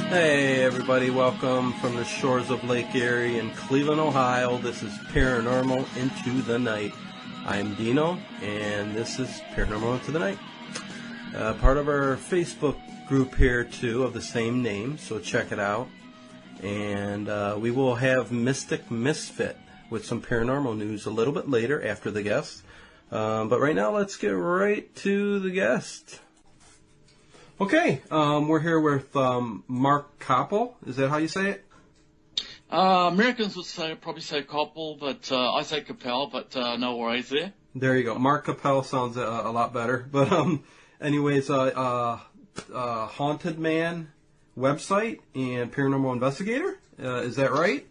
Hey everybody, welcome from the shores of Lake Erie in Cleveland, Ohio. This is Paranormal Into the Night. I'm Dino, and this is Paranormal Into the Night. Part of our Facebook group here, too, of the same name, so check it out. And we will have Mystic Misfit with some paranormal news a little bit later after the guest. But right now, let's get right to the guest. Okay, we're here with Marc Coppell. Is that how you say it? Americans would probably say Coppell, but I say Coppell, but no worries there. There you go. Marc Coppell sounds a lot better. But anyways, Haunted Man website and paranormal investigator. Is that right?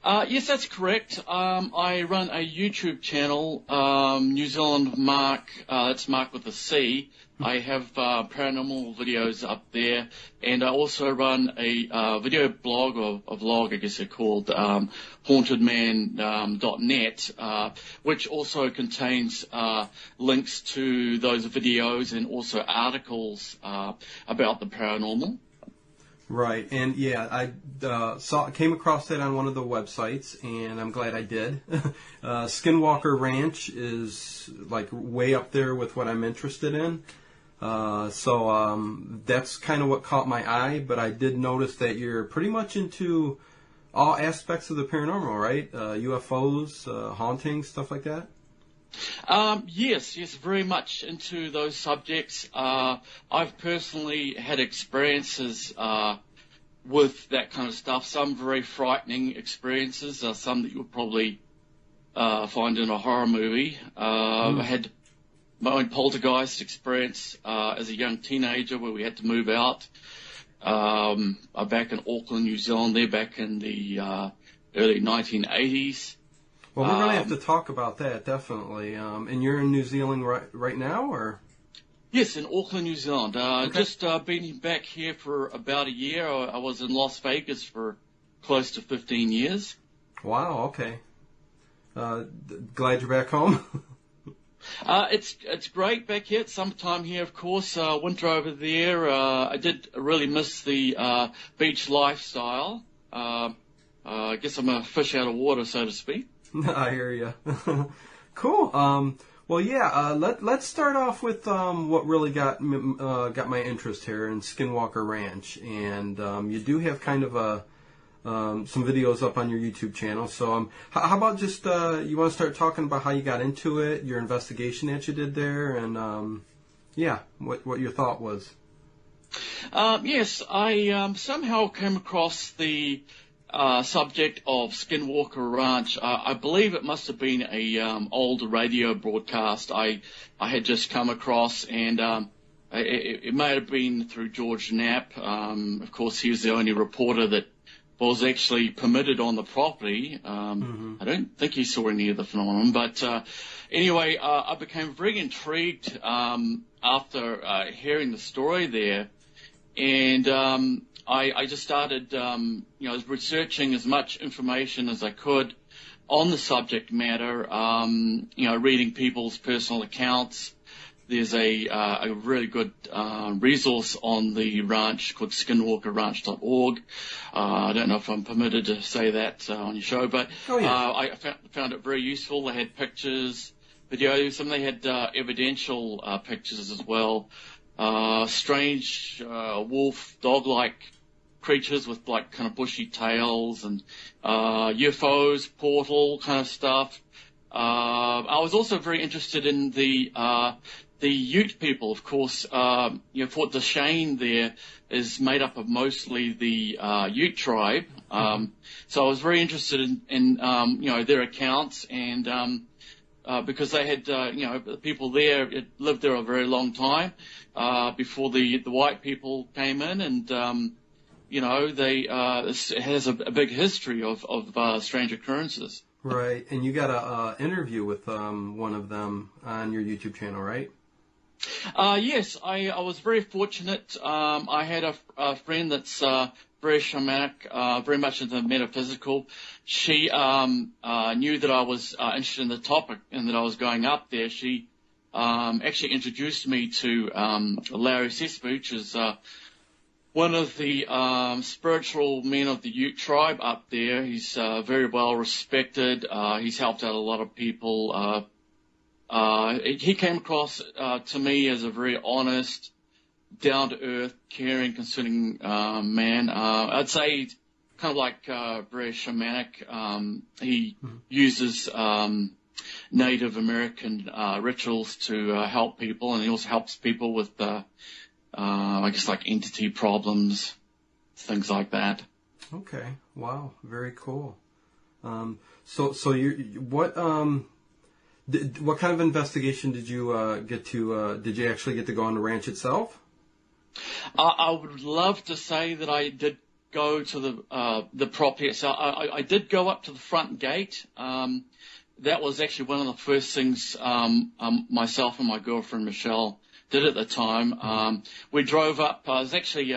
Yes, that's correct. I run a YouTube channel, New Zealand Marc, that's Marc with a C. I have paranormal videos up there, and I also run a video blog, or a vlog, I guess they're called, hauntedman.net, which also contains links to those videos and also articles about the paranormal. Right, and yeah, I came across that on one of the websites, and I'm glad I did. Skinwalker Ranch is like way up there with what I'm interested in. So that's kind of what caught my eye, but I did notice that you're pretty much into all aspects of the paranormal, right? UFOs, hauntings, stuff like that? Yes, very much into those subjects. I've personally had experiences with that kind of stuff, some very frightening experiences, some that you would probably find in a horror movie. I had my own poltergeist experience as a young teenager where we had to move out. Back in Auckland, New Zealand, there back in the early 1980s. Well, we're going to have to talk about that, definitely. And you're in New Zealand right now, or? Yes, in Auckland, New Zealand. Okay. Just been back here for about a year. I was in Las Vegas for close to 15 years. Wow, okay. Glad you're back home. It's great back here. It's summertime here, of course. Winter over there. I did really miss the beach lifestyle. I guess I'm a fish out of water, so to speak. I hear you. Cool. Well, yeah. Let's start off with what really got my interest here in Skinwalker Ranch, and you do have kind of some videos up on your YouTube channel. So, how about just you want to start talking about how you got into it, your investigation that you did there, and what your thought was. Yes, I somehow came across the subject of Skinwalker Ranch. I believe it must have been a old radio broadcast I had just come across, and it may have been through George Knapp. Of course, he was the only reporter that was actually permitted on the property. I don't think he saw any of the phenomenon, but anyway, I became very intrigued after hearing the story there, and I just started, researching as much information as I could on the subject matter, reading people's personal accounts. There's a really good resource on the ranch called skinwalkerranch.org. I don't know if I'm permitted to say that on your show, but I found it very useful. They had pictures, videos, some they had evidential pictures as well. Strange wolf, dog-like creatures with like kind of bushy tails and UFOs, portal kind of stuff. I was also very interested in the Ute people, of course. Fort Duchesne there is made up of mostly the Ute tribe. So I was very interested in their accounts, and because they had, the people there lived there a very long time before the white people came in, and it has a big history of strange occurrences. Right, and you got an interview with one of them on your YouTube channel, right? Yes, I was very fortunate. I had a friend that's very shamanic, very much into metaphysical. She knew that I was interested in the topic and that I was going up there. She actually introduced me to Larry Sesame, which is one of the spiritual men of the Ute tribe up there. He's very well respected. He's helped out a lot of people. He came across to me as a very honest, down-to-earth, caring, concerning man. I'd say he's kind of like very shamanic. He uses Native American rituals to help people, and he also helps people with I guess like entity problems, things like that. Okay. Wow. Very cool. So you what kind of investigation did you get to? Did you actually get to go on the ranch itself? I would love to say that I did go to the property itself. I did go up to the front gate. That was actually one of the first things myself and my girlfriend Michelle did at the time. We drove up. There's actually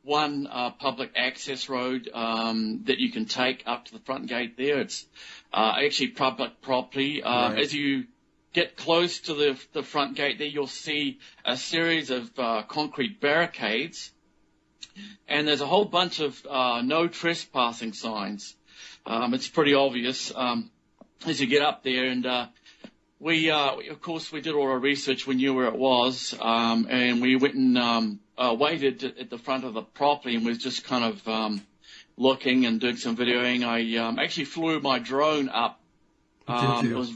one public access road that you can take up to the front gate there. It's actually public property. Right. As you get close to the front gate there, you'll see a series of concrete barricades, and there's a whole bunch of no trespassing signs. It's pretty obvious as you get up there, and we of course, we did all our research. We knew where it was, and we went and waited at the front of the property, and was just kind of looking and doing some videoing. I actually flew my drone up. It was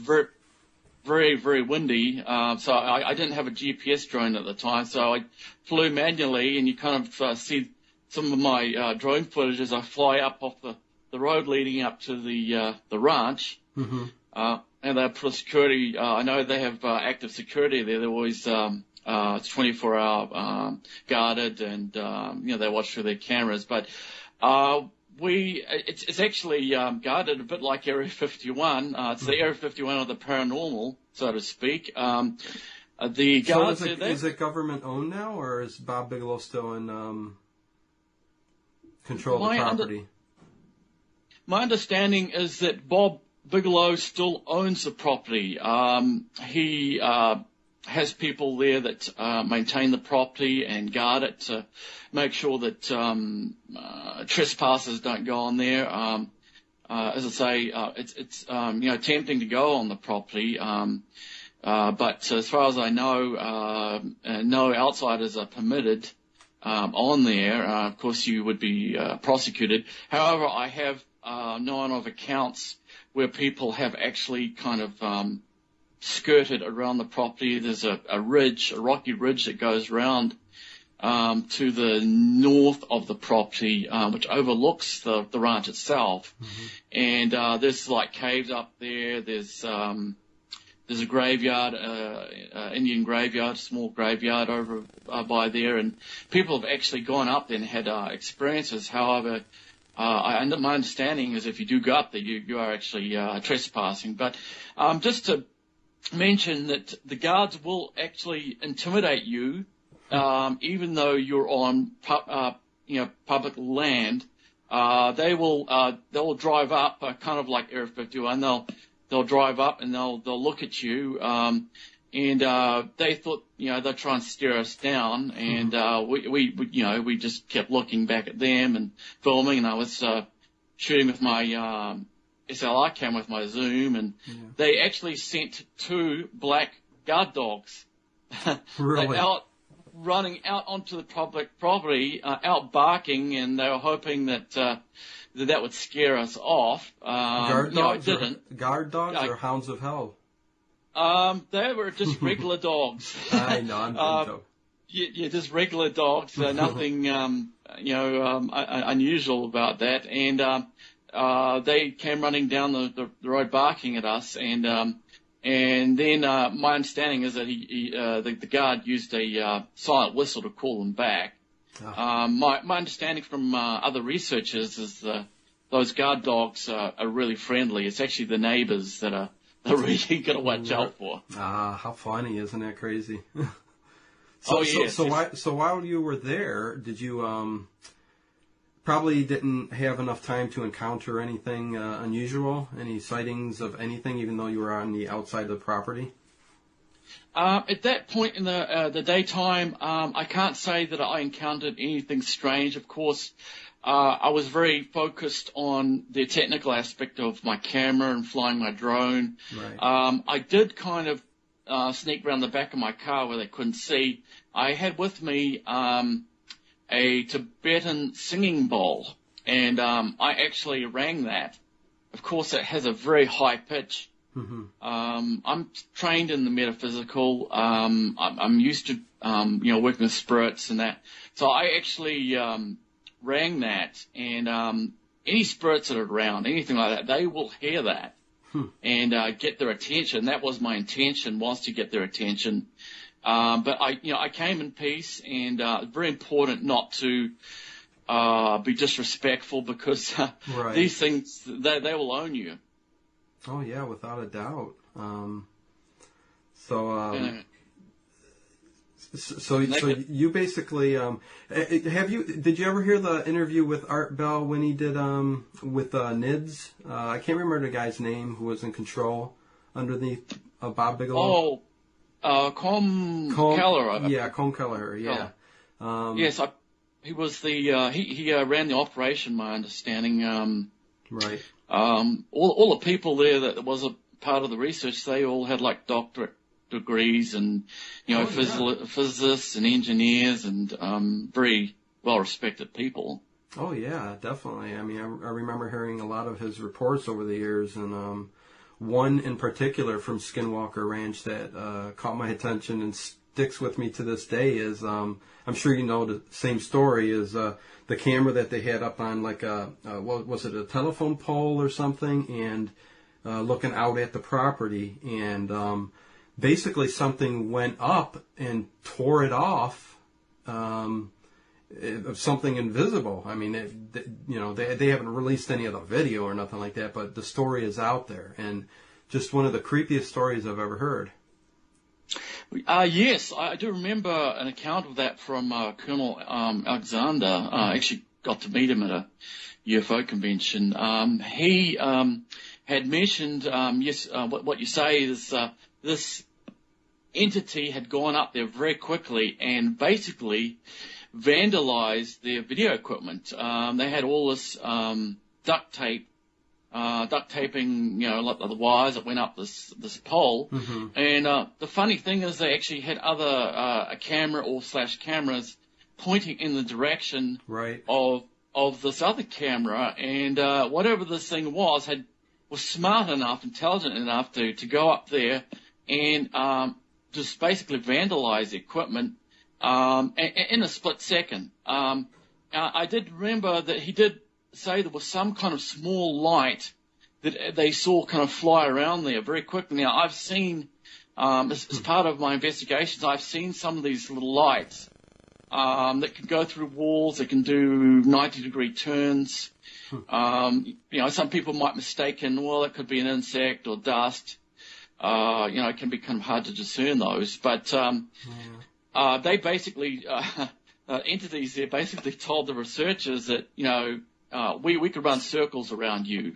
very, very windy, so I didn't have a GPS drone at the time, so I flew manually, and you kind of see some of my drone footage as I fly up off the road leading up to the ranch. Mm-hmm. And they put security. I know they have active security there. They're always it's 24-hour guarded, and they watch through their cameras. But it's actually guarded a bit like Area 51. It's the Area 51 of the paranormal, so to speak. The guards is it government owned now, or is Bob Bigelow still in control of the property? My understanding is that Bob Bigelow still owns the property. He has people there that maintain the property and guard it to make sure that trespassers don't go on there. As I say, it's tempting to go on the property, but as far as I know, no outsiders are permitted on there. Of course, you would be prosecuted. However, I have known of accounts where people have actually kind of skirted around the property. There's a rocky ridge that goes around to the north of the property, which overlooks the ranch itself. Mm-hmm. And there's like caves up there. There's a graveyard, Indian graveyard, small graveyard over by there, and people have actually gone up there and had experiences. However, my understanding is if you do go up there, you are actually trespassing. But just to mention that the guards will actually intimidate you, even though you're on public land. They'll drive up, kind of like Area 51. They'll drive up and they'll look at you. And they thought, they'll try and steer us down, and we just kept looking back at them and filming, and I was shooting with my SLR cam with my zoom, and they actually sent 2 black guard dogs. Really? Running out onto the public property, out barking, and they were hoping that that would scare us off. Guard dogs? It didn't. Guard dogs or hounds of hell? They were just regular dogs. I know, I'm joking. Yeah, just regular dogs. Nothing, unusual about that. And they came running down the road barking at us. And then my understanding is that the guard used a silent whistle to call them back. Oh. My understanding from other researchers is those guard dogs are really friendly. It's actually the neighbors that are really got to watch out for. How funny, isn't that crazy? Yes. So while you were there, did you probably didn't have enough time to encounter anything unusual, any sightings of anything, even though you were on the outside of the property? At that point in the daytime, I can't say that I encountered anything strange. Of course, I was very focused on the technical aspect of my camera and flying my drone. Right. I did kind of sneak around the back of my car where they couldn't see. I had with me a Tibetan singing bowl, and I actually rang that. Of course, it has a very high pitch. Mm-hmm. I'm trained in the metaphysical. I'm used to working with spirits and that. So I actually rang that, and any spirits that are around, anything like that, they will hear that and get their attention. That was my intention, was to get their attention. But I came in peace, and it's very important not to be disrespectful, because Right. these things, they will own you. Oh yeah, without a doubt. So you basically did you ever hear the interview with Art Bell when he did with NIDS? I can't remember the guy's name who was in control underneath Bob Bigelow. Com Keller. Yeah, Com Keller. Yeah. Yes, he was the he ran the operation. My understanding. Right. All the people there that was a part of the research, they all had like doctorate degrees, and physicists and engineers, and very well respected people. Oh yeah, definitely. I mean, I remember hearing a lot of his reports over the years, and one in particular from Skinwalker Ranch that caught my attention and sticks with me to this day is, I'm sure you know the same story, is the camera that they had up on like what was it, a telephone pole or something, and looking out at the property, and basically something went up and tore it off. Of something invisible. I mean, they haven't released any of the video or nothing like that, but the story is out there, and just one of the creepiest stories I've ever heard. Yes, I do remember an account of that from Colonel Alexander. I actually got to meet him at a UFO convention. He had mentioned, what you say is this entity had gone up there very quickly and basically vandalized their video equipment. They had all this duct taping, like the wires that went up this pole. Mm-hmm. And the funny thing is, they actually had other a camera or cameras pointing in the direction right. of this other camera, and whatever this thing was smart enough, intelligent enough to go up there and just basically vandalize the equipment. In a split second. I did remember that he did say there was some kind of small light that they saw kind of fly around there very quickly. Now, I've seen, as part of my investigations, I've seen some of these little lights that can go through walls, that can do 90-degree turns. Some people might mistaken, well, it could be an insect or dust. It can be kind of hard to discern those, but they basically, entities there basically told the researchers that, we could run circles around you.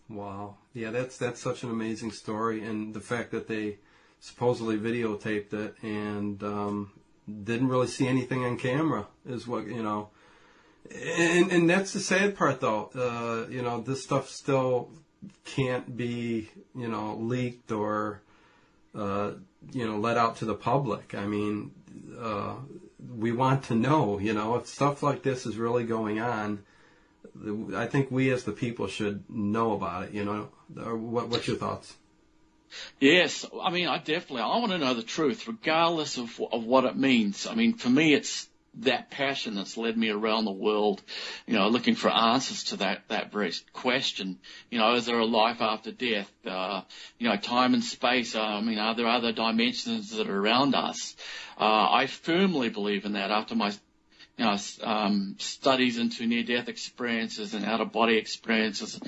Wow. Yeah, that's such an amazing story. And the fact that they supposedly videotaped it and didn't really see anything on camera is what, And that's the sad part, though. This stuff still can't be, leaked or, let out to the public. I mean, we want to know, if stuff like this is really going on. I think we as the people should know about it, What's your thoughts? Yes, I mean, I want to know the truth, regardless of what it means. I mean, for me, it's that passion that's led me around the world, looking for answers to that very question. Is there a life after death? Time and space. Are there other dimensions that are around us? I firmly believe in that after my, studies into near-death experiences and out-of-body experiences,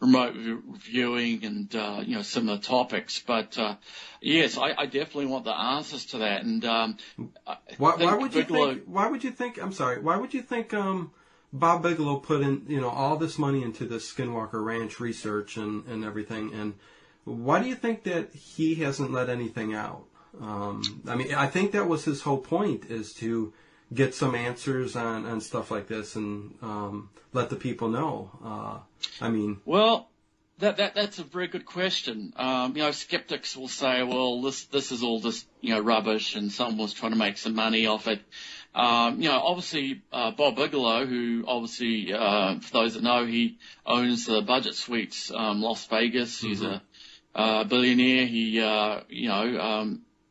remote viewing, and similar topics. But yes, I definitely want the answers to that. And why would you think Bob Bigelow put in all this money into this Skinwalker Ranch research and everything? And why do you think that he hasn't let anything out? I mean, I think that was his whole point, is to get some answers on stuff like this and let the people know. I mean, well, that's a very good question. Skeptics will say, well, this is all just rubbish, and someone was trying to make some money off it. Obviously, Bob Bigelow, who obviously, for those that know, he owns the Budget Suites, Las Vegas. Mm-hmm. He's a billionaire. He,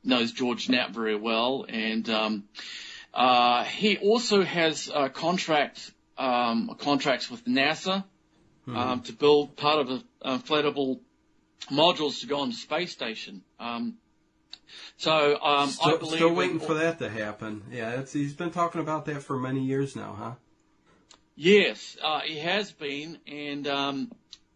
knows George Knapp very well, and he also has contracts with NASA to build part of the inflatable modules to go on the space station. I believe still waiting for that to happen. Yeah, he's been talking about that for many years now, huh? Yes, he has been, and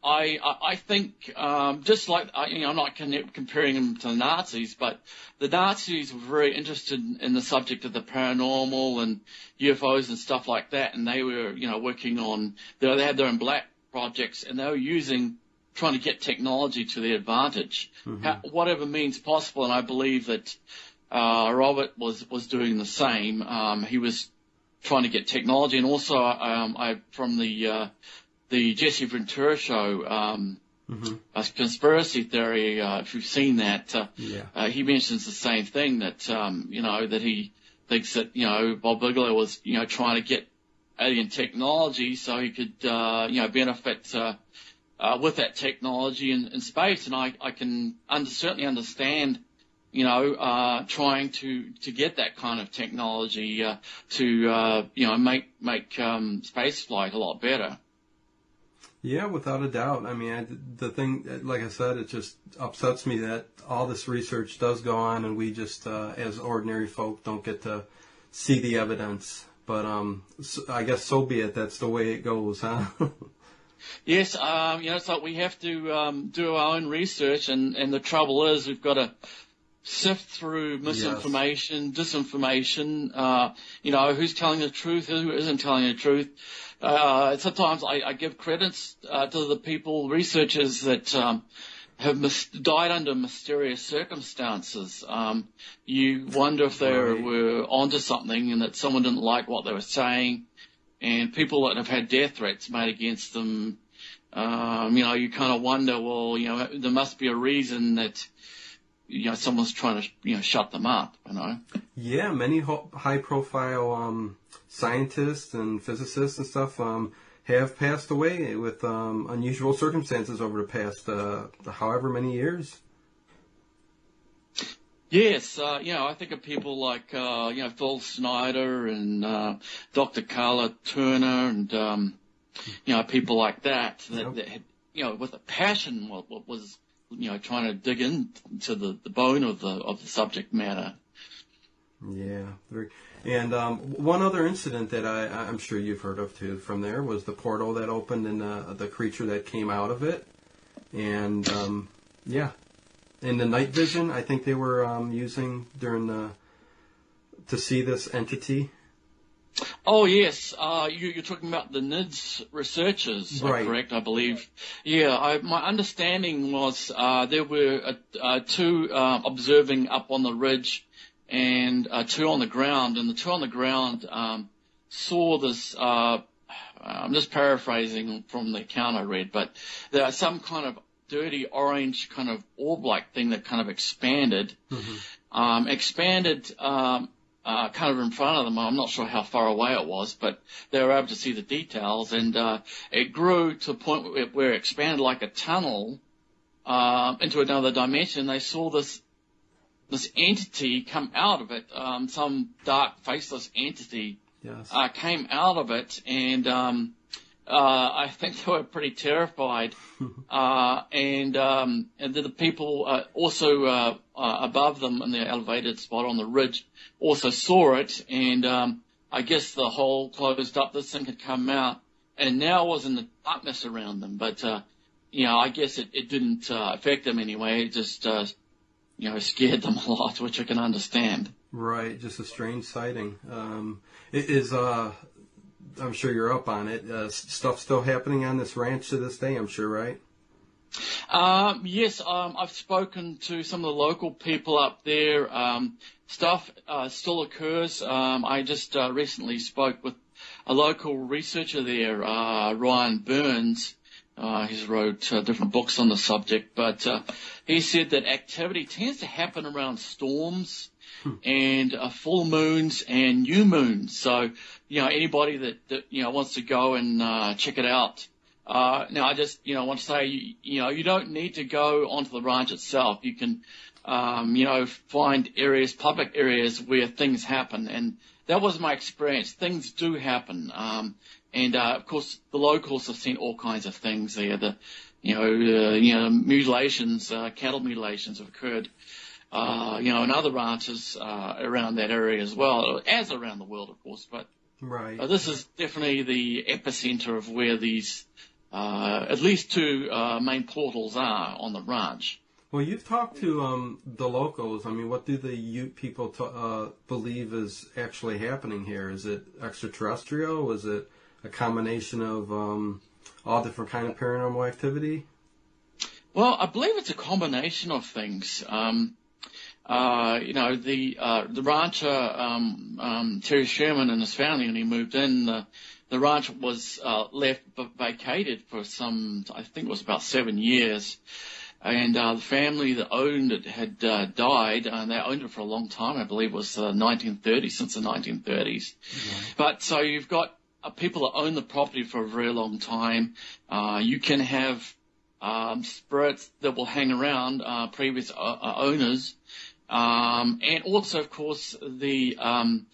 I think just like I'm not comparing him to the Nazis, but the Nazis were very interested in the subject of the paranormal and UFOs and stuff like that, and they were working on they had their own black projects, and they were trying to get technology to their advantage, whatever means possible. And I believe that Robert was doing the same. He was trying to get technology, and also from the Jesse Ventura show, a conspiracy theory. If you've seen that, he mentions the same thing, that that he thinks that Bob Bigelow was trying to get alien technology so he could benefit with that technology in space. And I can certainly understand trying to get that kind of technology to make space flight a lot better. Yeah, without a doubt. I mean, the thing, like I said, it just upsets me that all this research does go on, and we just, as ordinary folk, don't get to see the evidence. But I guess so be it. That's the way it goes, huh? Yes, it's like we have to do our own research, and the trouble is we've got to sift through misinformation, disinformation, who's telling the truth, who isn't telling the truth. Sometimes I give credits to the people, researchers that have died under mysterious circumstances. You wonder if they were onto something and that someone didn't like what they were saying. And people that have had death threats made against them, you kind of wonder, well, there must be a reason that someone's trying to, shut them up, Yeah, many high-profile scientists and physicists and stuff have passed away with unusual circumstances over the past however many years. Yes, I think of people like, Phil Snyder and Dr. Carla Turner and, people like that had, with a passion was trying to dig into the bone of the subject matter. Yeah. And one other incident that I'm sure you've heard of, too, from there was the portal that opened and the creature that came out of it. And, in the night vision, I think they were using to see this entity. Oh, yes. You're talking about the NIDS researchers, right? Correct, I believe. Yeah, my understanding was there were two observing up on the ridge and two on the ground, and the two on the ground saw this. I'm just paraphrasing from the account I read, but there was some kind of dirty orange kind of orb-like thing that kind of expanded, kind of in front of them. I'm not sure how far away it was, but they were able to see the details, and it grew to a point where it expanded like a tunnel into another dimension. They saw this entity come out of it, some dark, faceless entity came out of it, and I think they were pretty terrified. And the people also above them in the elevated spot on the ridge also saw it, and I guess the hole closed up, this thing had come out, and now it was in the darkness around them. But, I guess it didn't affect them anyway. It just, scared them a lot, which I can understand. Right, just a strange sighting. I'm sure you're up on it. Stuff still happening on this ranch to this day, I'm sure, right? Yes, I've spoken to some of the local people up there. Stuff still occurs. I just recently spoke with a local researcher there, Ryan Burns. He's wrote different books on the subject, but he said that activity tends to happen around storms and full moons and new moons. So, anybody that wants to go and check it out. Now, I just, want to say, you don't need to go onto the ranch itself. You can, find areas, public areas where things happen. And that was my experience. Things do happen. Of course, the locals have seen all kinds of things there. Mutilations, cattle mutilations have occurred, in other ranches, around that area as well, as around the world, of course. But Right. This is definitely the epicenter of where these, at least two main portals are on the ranch. Well, you've talked to the locals. I mean, what do the Ute people believe is actually happening here? Is it extraterrestrial? Is it a combination of all different kind of paranormal activity? Well, I believe it's a combination of things. The rancher, Terry Sherman and his family, when he moved in, the ranch was left vacated for I think it was about 7 years. And the family that owned it had died, and they owned it for a long time. I believe it was 1930s, since the 1930s. Mm-hmm. But so you've got people that own the property for a very long time. You can have spirits that will hang around previous owners. And also, of course, going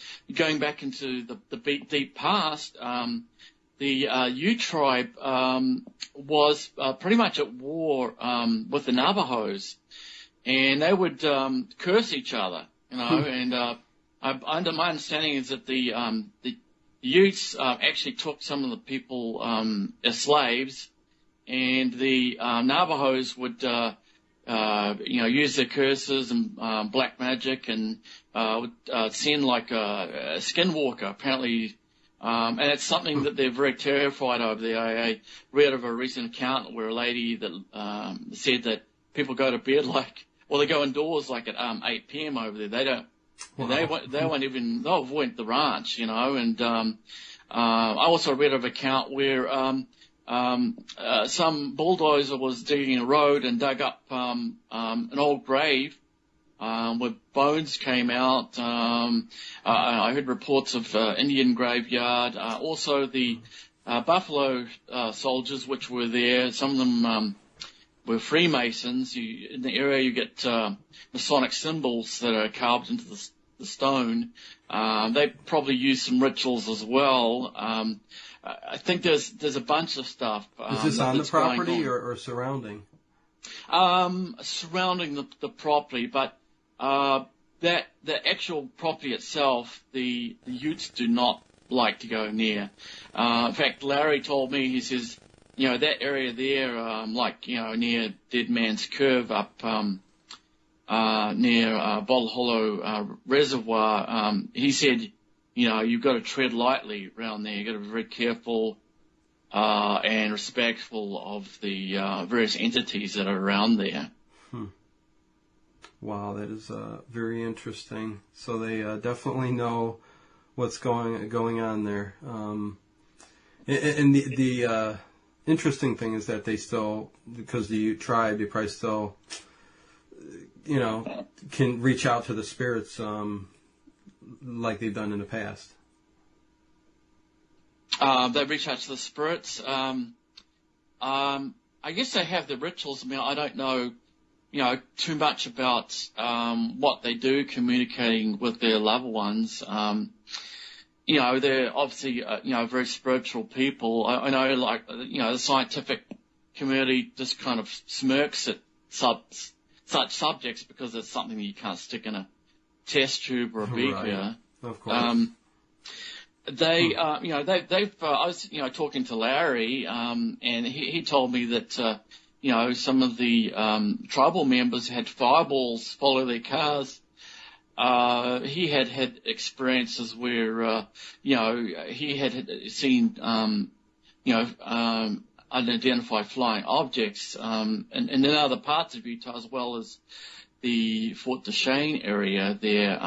back into the deep past, the Ute tribe was pretty much at war with the Navajos, and they would curse each other, and under my understanding is that the Utes actually took some of the people as slaves, and the Navajos would use their curses and black magic, and would send like a skinwalker, apparently. And it's something that they're very terrified of. I read of a recent account where a lady that said that people go to bed they go indoors like at 8 p.m. over there. They don't. Wow. They'll avoid the ranch, And I also read of an account where some bulldozer was digging a road and dug up an old grave where bones came out. I heard reports of Indian graveyard. Also the Buffalo soldiers which were there, some of them were Freemasons. In the area you get Masonic symbols that are carved into the stone. They probably used some rituals as well. I think there's a bunch of stuff. Is this on the property or surrounding? Surrounding the property, but the actual property itself, the Utes do not like to go near. In fact, Larry told me, he says, that area there, near Dead Man's Curve up near Bottle Hollow Reservoir, he said, you've got to tread lightly around there. You've got to be very careful and respectful of the various entities that are around there. Wow, that is very interesting. So they definitely know what's going on there. And the interesting thing is that they still, because the Ute tribe, they probably still, can reach out to the spirits like they've done in the past. They reach out to the spirits. I guess they have the rituals. I mean, I don't know, too much about what they do communicating with their loved ones. They're obviously, very spiritual people. I know, the scientific community just kind of smirks at such subjects because it's something that you can't stick in a test tube or a beaker. Right. Of course. I was, talking to Larry, and he told me that, some of the tribal members had fireballs follow their cars. He had experiences where, he had seen, unidentified flying objects, and in other parts of Utah as well as the Fort Duchesne area there.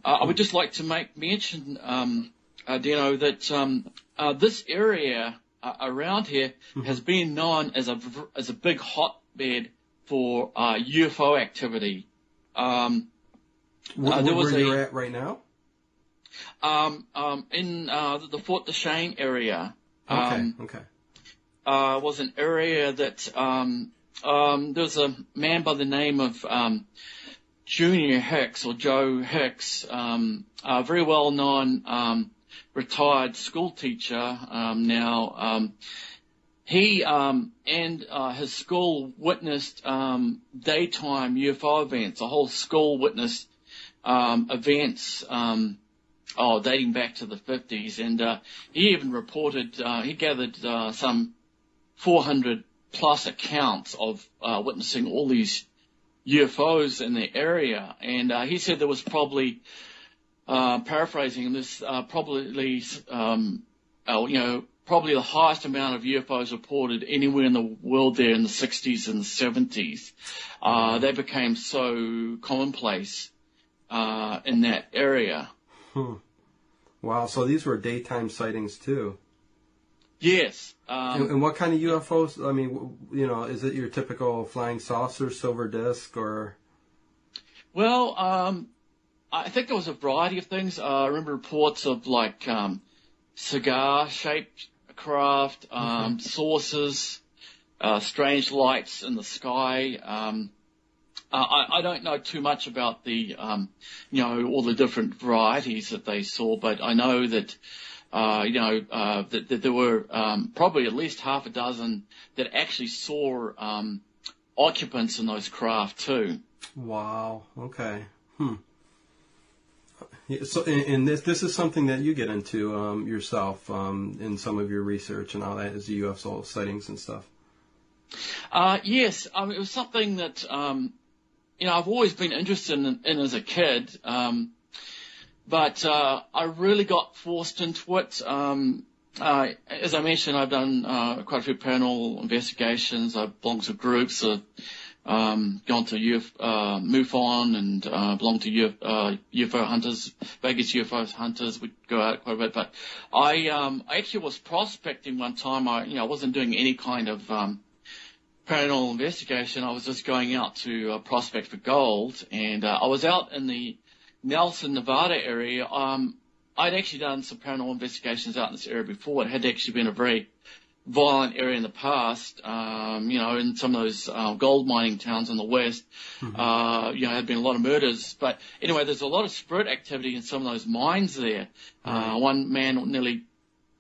I would just like to make mention, Dino, that this area around here has been known as a big hotbed for UFO activity. Where you're at right now? In the Fort Duchesne area. Okay. Was an area that there's a man by the name of Junior Hicks or Joe Hicks, a very well known retired school teacher now. He and his school witnessed daytime UFO events. The whole school witnessed events dating back to the 50s, and he even reported he gathered some 400 plus accounts of witnessing all these UFOs in the area, and he said there was probably paraphrasing this, probably the highest amount of UFOs reported anywhere in the world there in the 60s and the 70s. They became so commonplace in that area. Wow, so these were daytime sightings too. Yes. And what kind of UFOs? I mean, is it your typical flying saucer, silver disc, or? Well, I think there was a variety of things. I remember reports of like cigar-shaped craft, saucers, strange lights in the sky. I don't know too much about the, all the different varieties that they saw, but I know that, that there were probably at least half a dozen that actually saw occupants in those craft too. Wow. Okay. So, and this is something that you get into yourself in some of your research and all that, is the UFO sightings and stuff. Yes, it was something that I've always been interested in as a kid, but I really got forced into it. As I mentioned, I've done quite a few paranormal investigations. I belong to groups. Gone to MUFON and belonged to UFO Hunters, Vegas UFO Hunters. We'd go out quite a bit, but I actually was prospecting one time. I wasn't doing any kind of paranormal investigation. I was just going out to prospect for gold, and I was out in the Nelson, Nevada area. I'd actually done some paranormal investigations out in this area before. It had actually been a very violent area in the past, in some of those gold mining towns in the west. Had been a lot of murders. But anyway, there's a lot of spirit activity in some of those mines there. One man nearly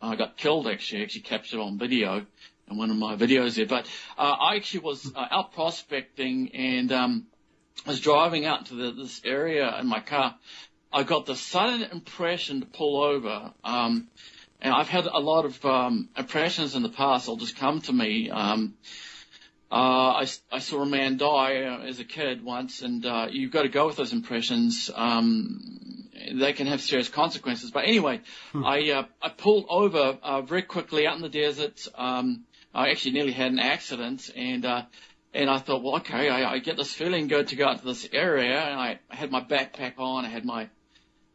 got killed, actually captured on video in one of my videos there. But I actually was out prospecting, and I was driving out to this area in my car. I got the sudden impression to pull over. And I've had a lot of impressions in the past. They'll just come to me. I saw a man die as a kid once, and you've got to go with those impressions. They can have serious consequences. But anyway, I pulled over very quickly out in the desert. I actually nearly had an accident, and I thought, well, okay, I get this feeling good to go out to this area, and I had my backpack on. I had my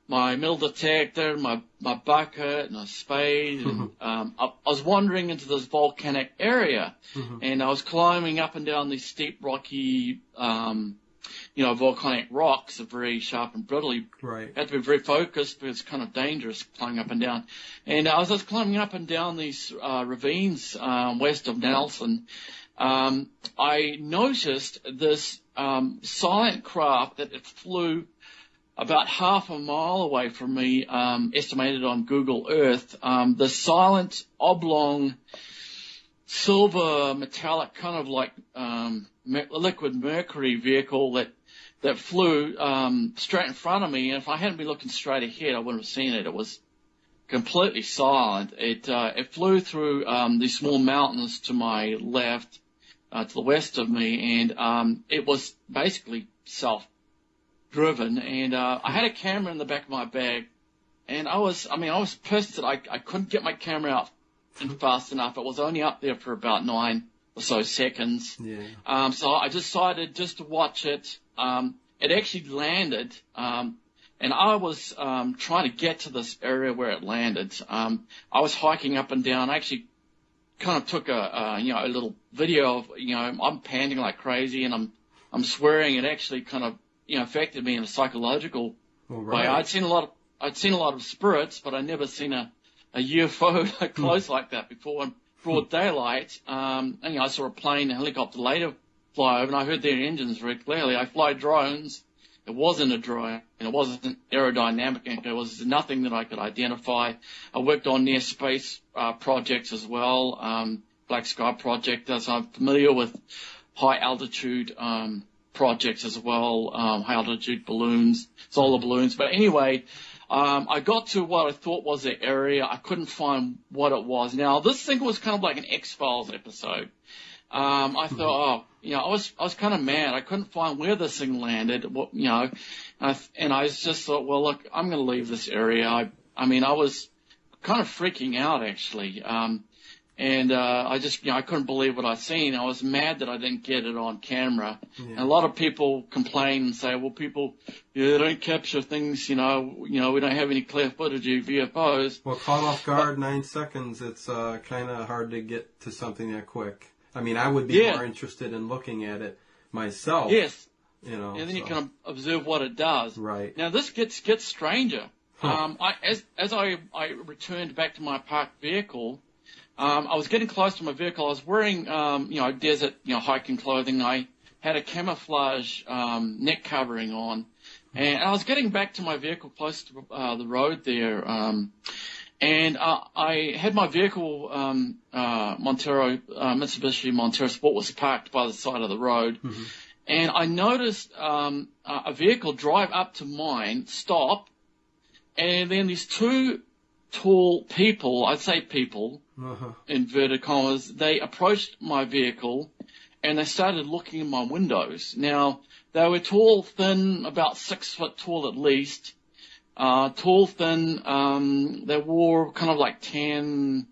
metal detector, my bucket, and a spade, and I was wandering into this volcanic area, and I was climbing up and down these steep, rocky, volcanic rocks, are very sharp and brittle. You had to be very focused because it's kind of dangerous climbing up and down. And I was just climbing up and down these ravines west of Nelson. I noticed this silent craft that it flew about half a mile away from me, estimated on Google Earth. The silent, oblong, silver, metallic, kind of like liquid mercury vehicle that flew straight in front of me. And if I hadn't been looking straight ahead, I wouldn't have seen it. It was completely silent. It flew through these small mountains to my left, to the west of me, and it was basically self-driven. And I had a camera in the back of my bag, and I was pissed that I couldn't get my camera out and fast enough. It was only up there for about 9 or so seconds. Yeah. So I decided just to watch it. It actually landed, and I was trying to get to this area where it landed. I was hiking up and down. I actually kind of took a little video of, I'm panting like crazy and I'm swearing. It actually kind of, affected me in a psychological way. I'd seen a lot of spirits, but I'd never seen a UFO close like that before in broad daylight. I saw a plane, a helicopter later fly over, and I heard their engines very clearly. I fly drones. It wasn't a drone, and it wasn't aerodynamic, and it was nothing that I could identify. I worked on near space projects as well, Black Sky Project, so I'm familiar with high altitude projects as well, high altitude balloons, solar balloons. But anyway, I got to what I thought was the area. I couldn't find what it was. Now, this thing was kind of like an X-Files episode. I thought, I was kind of mad. I couldn't find where this thing landed, and I just thought, well, look, I'm going to leave this area. I was kind of freaking out, actually. I couldn't believe what I'd seen. I was mad that I didn't get it on camera. Yeah. And a lot of people complain and say, well, people, they don't capture things, we don't have any clear footage of UFOs. Well, caught off guard, 9 seconds, it's kind of hard to get to something that quick. I would be more interested in looking at it myself. Yes. And then you can observe what it does. Right. Now, this gets stranger. Huh. As I returned back to my parked vehicle, I was getting close to my vehicle. I was wearing, desert, hiking clothing. I had a camouflage neck covering on. And I was getting back to my vehicle close to the road there. And I had my vehicle, Mitsubishi Montero Sport, was parked by the side of the road. Mm-hmm. And I noticed a vehicle drive up to mine, stop, and then these two tall people, I'd say people, inverted commas, they approached my vehicle and they started looking in my windows. Now, they were tall, thin, about 6 foot tall at least. Tall, thin, they wore kind of like tan,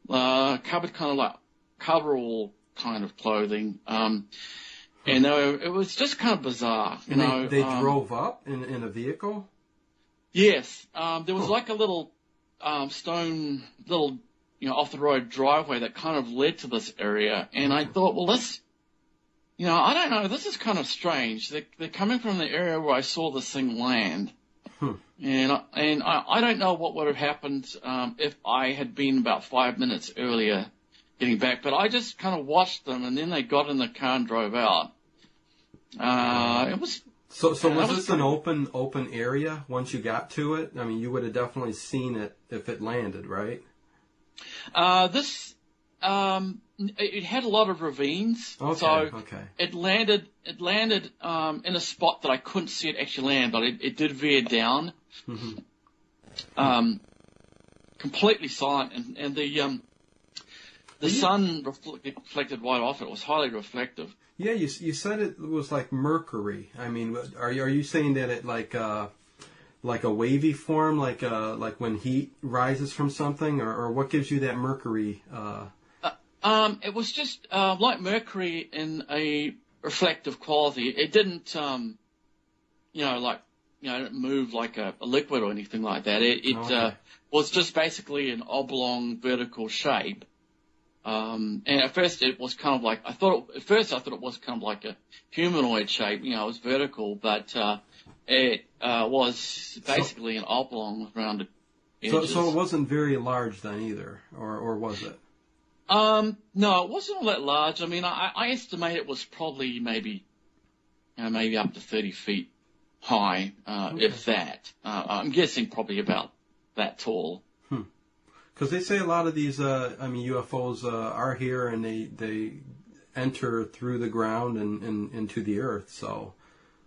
covered kind of like coverall kind of clothing. And it was just kind of bizarre, They drove up in a vehicle? Yes. There was like a little, stone, little, off the road driveway that kind of led to this area. And I thought, well, this, I don't know, this is kind of strange. They're coming from the area where I saw this thing land. And I don't know what would have happened if I had been about 5 minutes earlier getting back, but I just kind of watched them, and then they got in the car and drove out. It was so was this an open area once you got to it? You would have definitely seen it if it landed, right? It had a lot of ravines, so it landed in a spot that I couldn't see it actually land, but it did veer down, completely silent, and the sun reflected right off it. It was highly reflective. Yeah, you said it was like mercury. Are you saying that it like a wavy form, like when heat rises from something, or what gives you that mercury? It was just like mercury in a reflective quality. It didn't, it didn't move like a liquid or anything like that. It was just basically an oblong vertical shape. And at first it was kind of like, I thought it was kind of like a humanoid shape. It was vertical, but it was basically an oblong with rounded edges. So it wasn't very large then either, or was it? No, it wasn't all that large. I estimate it was probably maybe up to 30 feet high, if that. I'm guessing probably about that tall. Because they say a lot of these, UFOs are here and they enter through the ground and into the earth. So,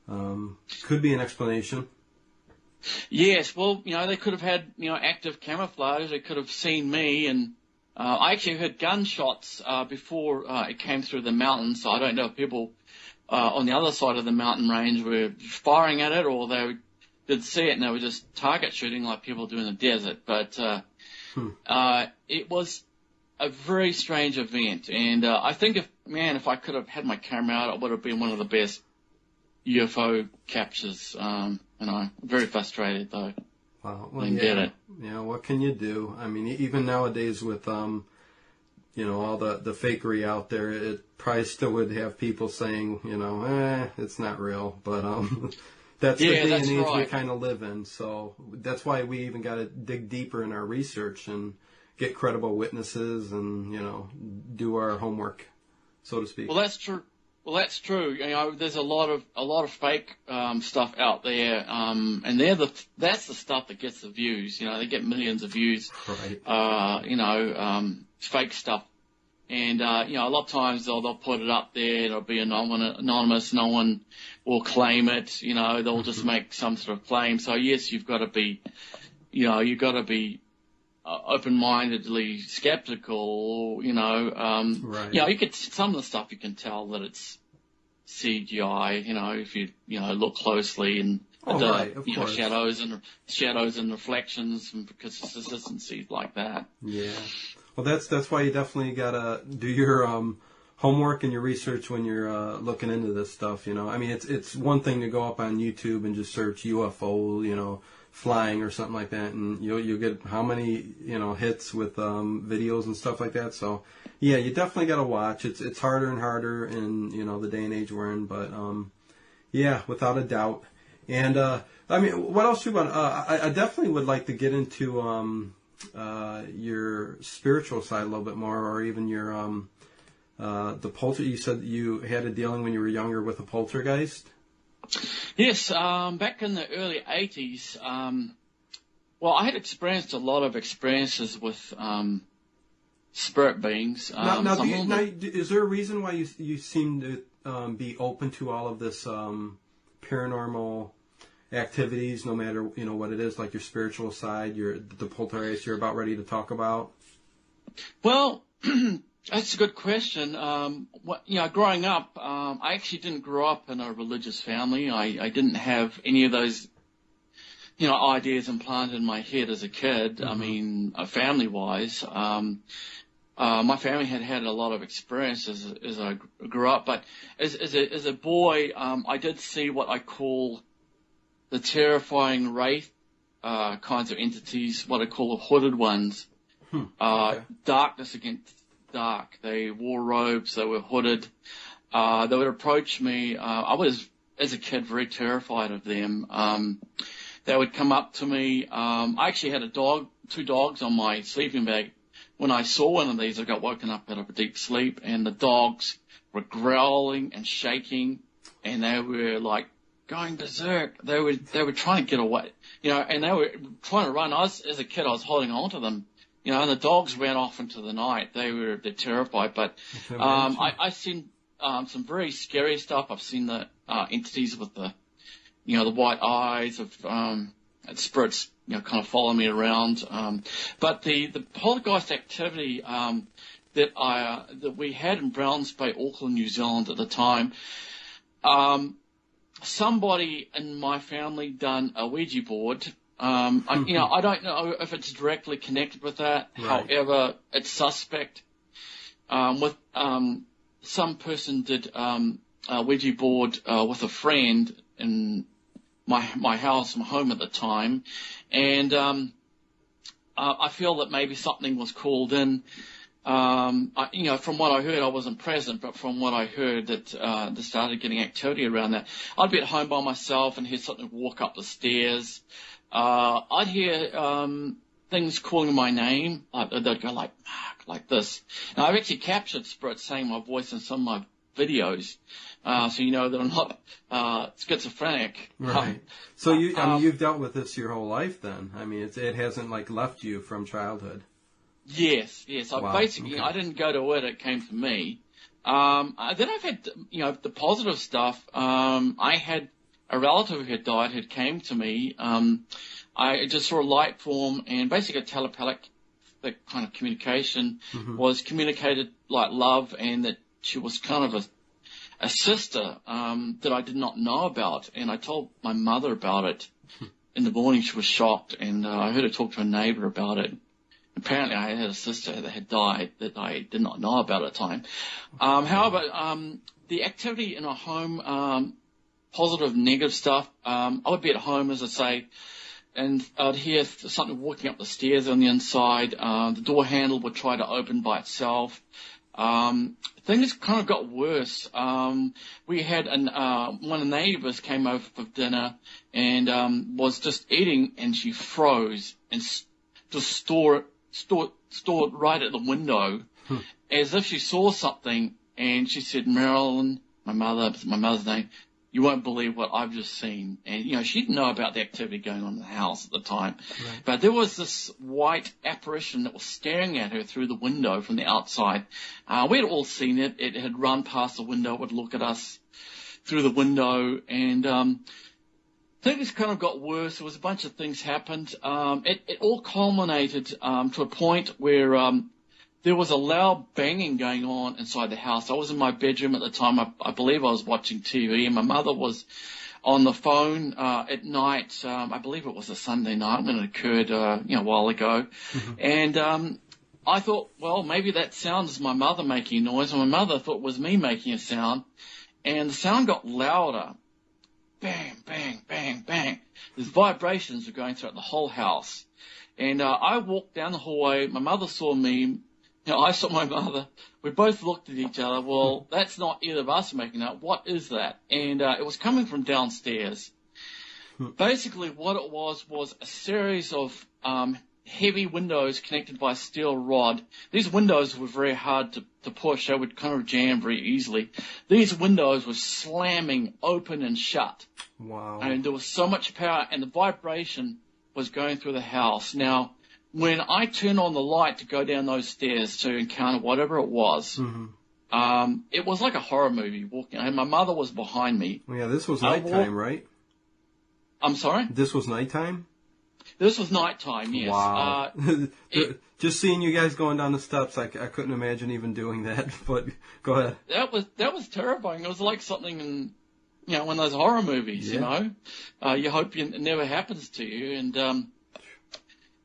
could be an explanation. Yes, well, they could have had, active camouflage. They could have seen me, and I actually heard gunshots before it came through the mountains. So I don't know if people on the other side of the mountain range were firing at it, or they did see it and they were just target shooting like people do in the desert. But It was a very strange event, and I think if I could have had my camera out, it would have been one of the best UFO captures. Very frustrated though. Wow. Well, Didn't get it. Yeah, what can you do? I mean, even nowadays with all the fakery out there, it probably still would have people saying, it's not real. But that's the day and age we kind of live in. So that's why we even got to dig deeper in our research and get credible witnesses and, do our homework, so to speak. Well, that's true. There's a lot of fake stuff out there, and that's the stuff that gets the views. They get millions of views. Right. Fake stuff, and a lot of times they'll put it up there. It'll be anonymous. No one will claim it. They'll just make some sort of claim. So yes, you've got to be, open-mindedly skeptical, right. You could, some of the stuff you can tell that it's CGI, if you, look closely and right, of course. shadows and reflections and consistencies like that. Yeah. Well, that's why you definitely gotta do your, homework and your research when you're, looking into this stuff, I mean, it's one thing to go up on YouTube and just search UFO, flying or something like that, and you'll get how many hits with videos and stuff like that. So yeah, you definitely got to watch. It's harder and harder in the day and age we're in, but yeah, without a doubt. And I mean, what else do you want? I definitely would like to get into your spiritual side a little bit more, or even your the polter. You said you had a dealing when you were younger with a poltergeist. Yes, back in the early 80s, I had experienced a lot of experiences with spirit beings. Now, is there a reason why you seem to be open to all of this paranormal activities, no matter what it is, like your spiritual side, the poltergeist you're about ready to talk about? Well, that's a good question. Growing up, I actually didn't grow up in a religious family. I didn't have any of those, ideas implanted in my head as a kid. Mm-hmm. I mean, family-wise, my family had a lot of experiences as I grew up. But as a boy, I did see what I call the terrifying wraith kinds of entities, what I call the hooded ones. Okay. Darkness against dark. They wore robes. They were hooded. They would approach me. I was, as a kid, very terrified of them. They would come up to me. I actually had two dogs on my sleeping bag. When I saw one of these, I got woken up out of a deep sleep, and the dogs were growling and shaking, and they were like going berserk. They were trying to get away, and they were trying to run. As a kid, I was holding on to them. And the dogs ran off into the night. They're terrified. But I've seen some very scary stuff. I've seen the entities with the white eyes of spirits, kind of follow me around. But the poltergeist activity that we had in Browns Bay, Auckland, New Zealand at the time, somebody in my family done a Ouija board. I don't know if it's directly connected with that. Right. However, it's suspect. Some person did a Ouija board with a friend in my house, my home at the time, and I feel that maybe something was called in. From what I heard, I wasn't present, but from what I heard, that they started getting activity around that. I'd be at home by myself and hear something walk up the stairs. I'd hear things calling my name. They'd go like Mark, like this. Now, I've actually captured spirits saying my voice in some of my videos, so that I'm not schizophrenic. Right. So you've dealt with this your whole life, then? I mean, it hasn't left you from childhood. Yes. Wow. Basically, okay. I didn't go to it; it came to me. Then I've had the positive stuff. I had a relative who had died, had came to me. I just saw a light form, and basically a telepathic kind of communication was communicated like love, and that she was kind of a sister that I did not know about. And I told my mother about it. In the morning, she was shocked, and I heard her talk to a neighbour about it. apparently I had a sister that had died that I did not know about at the time. However, the activity in our home, positive, negative stuff, I would be at home, as I say, and I'd hear something walking up the stairs on the inside. The door handle would try to open by itself. Things kind of got worse. We had one of the neighbors came over for dinner and was just eating, and she froze and just stored right at the window, as if she saw something. And she said, "Marilyn," my mother's name, "you won't believe what I've just seen." And, you know, she didn't know about the activity going on in the house at the time. Right. But there was this white apparition that was staring at her through the window from the outside. We had all seen it. It had run past the window, would look at us through the window. And things kind of got worse. There was a bunch of things happened. It all culminated to a point where there was a loud banging going on inside the house. I was in my bedroom at the time. I believe I was watching TV, and my mother was on the phone at night. I believe it was a Sunday night when it occurred, a while ago. Mm-hmm. And I thought, well, maybe that sound is my mother making noise, and my mother thought it was me making a sound. And the sound got louder. Bang, bang, bang, bang. These vibrations were going throughout the whole house. And I walked down the hallway. My mother saw me. You know, I saw my mother. We both looked at each other. Well, that's not either of us making that. What is that? And it was coming from downstairs. Basically, what it was a series of heavy windows connected by a steel rod. These windows were very hard to push. They would kind of jam very easily. These windows were slamming open and shut. Wow. And there was so much power, and the vibration was going through the house. Now, when I turned on the light to go down those stairs to encounter whatever it was, it was like a horror movie walking. And my mother was behind me. Yeah, this was nighttime, right? I'm sorry? This was nighttime? This was nighttime, yes. Wow. Just seeing you guys going down the steps, I couldn't imagine even doing that. But go ahead. That was terrifying. It was like something in, one of those horror movies. Yeah. You hope it never happens to you. And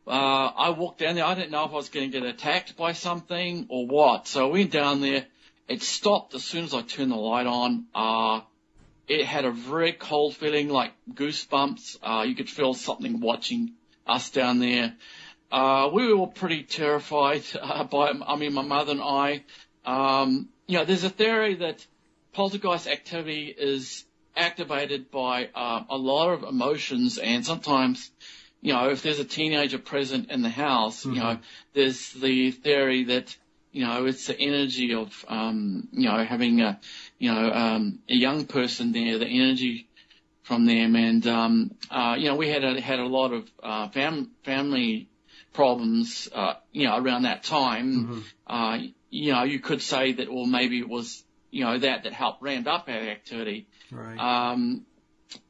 I walked down there. I didn't know if I was going to get attacked by something or what. So I went down there. It stopped as soon as I turned the light on. It had a very cold feeling, like goosebumps. You could feel something watching us down there. We were all pretty terrified my mother and I. There's a theory that poltergeist activity is activated by a lot of emotions, and sometimes, if there's a teenager present in the house, there's the theory that, it's the energy of, having a young person there, the energy from them. And, we had a lot of family problems, around that time. You could say that, well, maybe it was, that helped ramp up our activity. Right.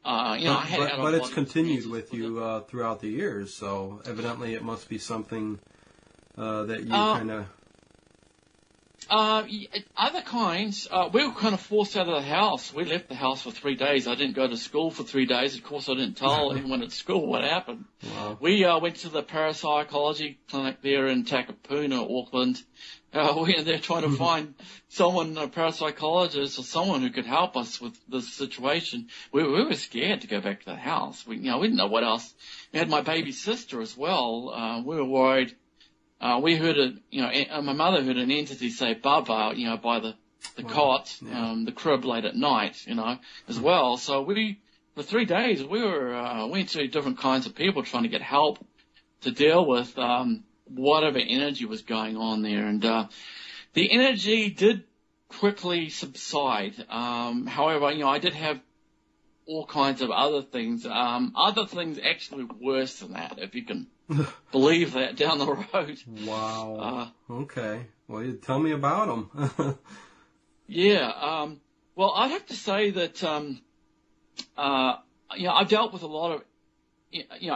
But it's continued with you throughout the years, so evidently it must be something that you kind of... Other kinds. We were kind of forced out of the house. We left the house for 3 days. I didn't go to school for 3 days. Of course, I didn't tell anyone at school what happened. Wow. We went to the parapsychology clinic there in Takapuna, Auckland. We were there trying to find someone, a parapsychologist or someone who could help us with this situation. We were scared to go back to the house. We didn't know what else. We had my baby sister as well. We were worried. We heard my mother heard an entity say Baba, by the cot, the crib late at night, as well. So for 3 days, we went to different kinds of people trying to get help to deal with, whatever energy was going on there. And, the energy did quickly subside. However, I did have all kinds of other things actually worse than that, if you can believe that, down the road. Wow. Okay. Well, you tell me about them. Yeah. Well, I'd have to say that, I've dealt with a lot of,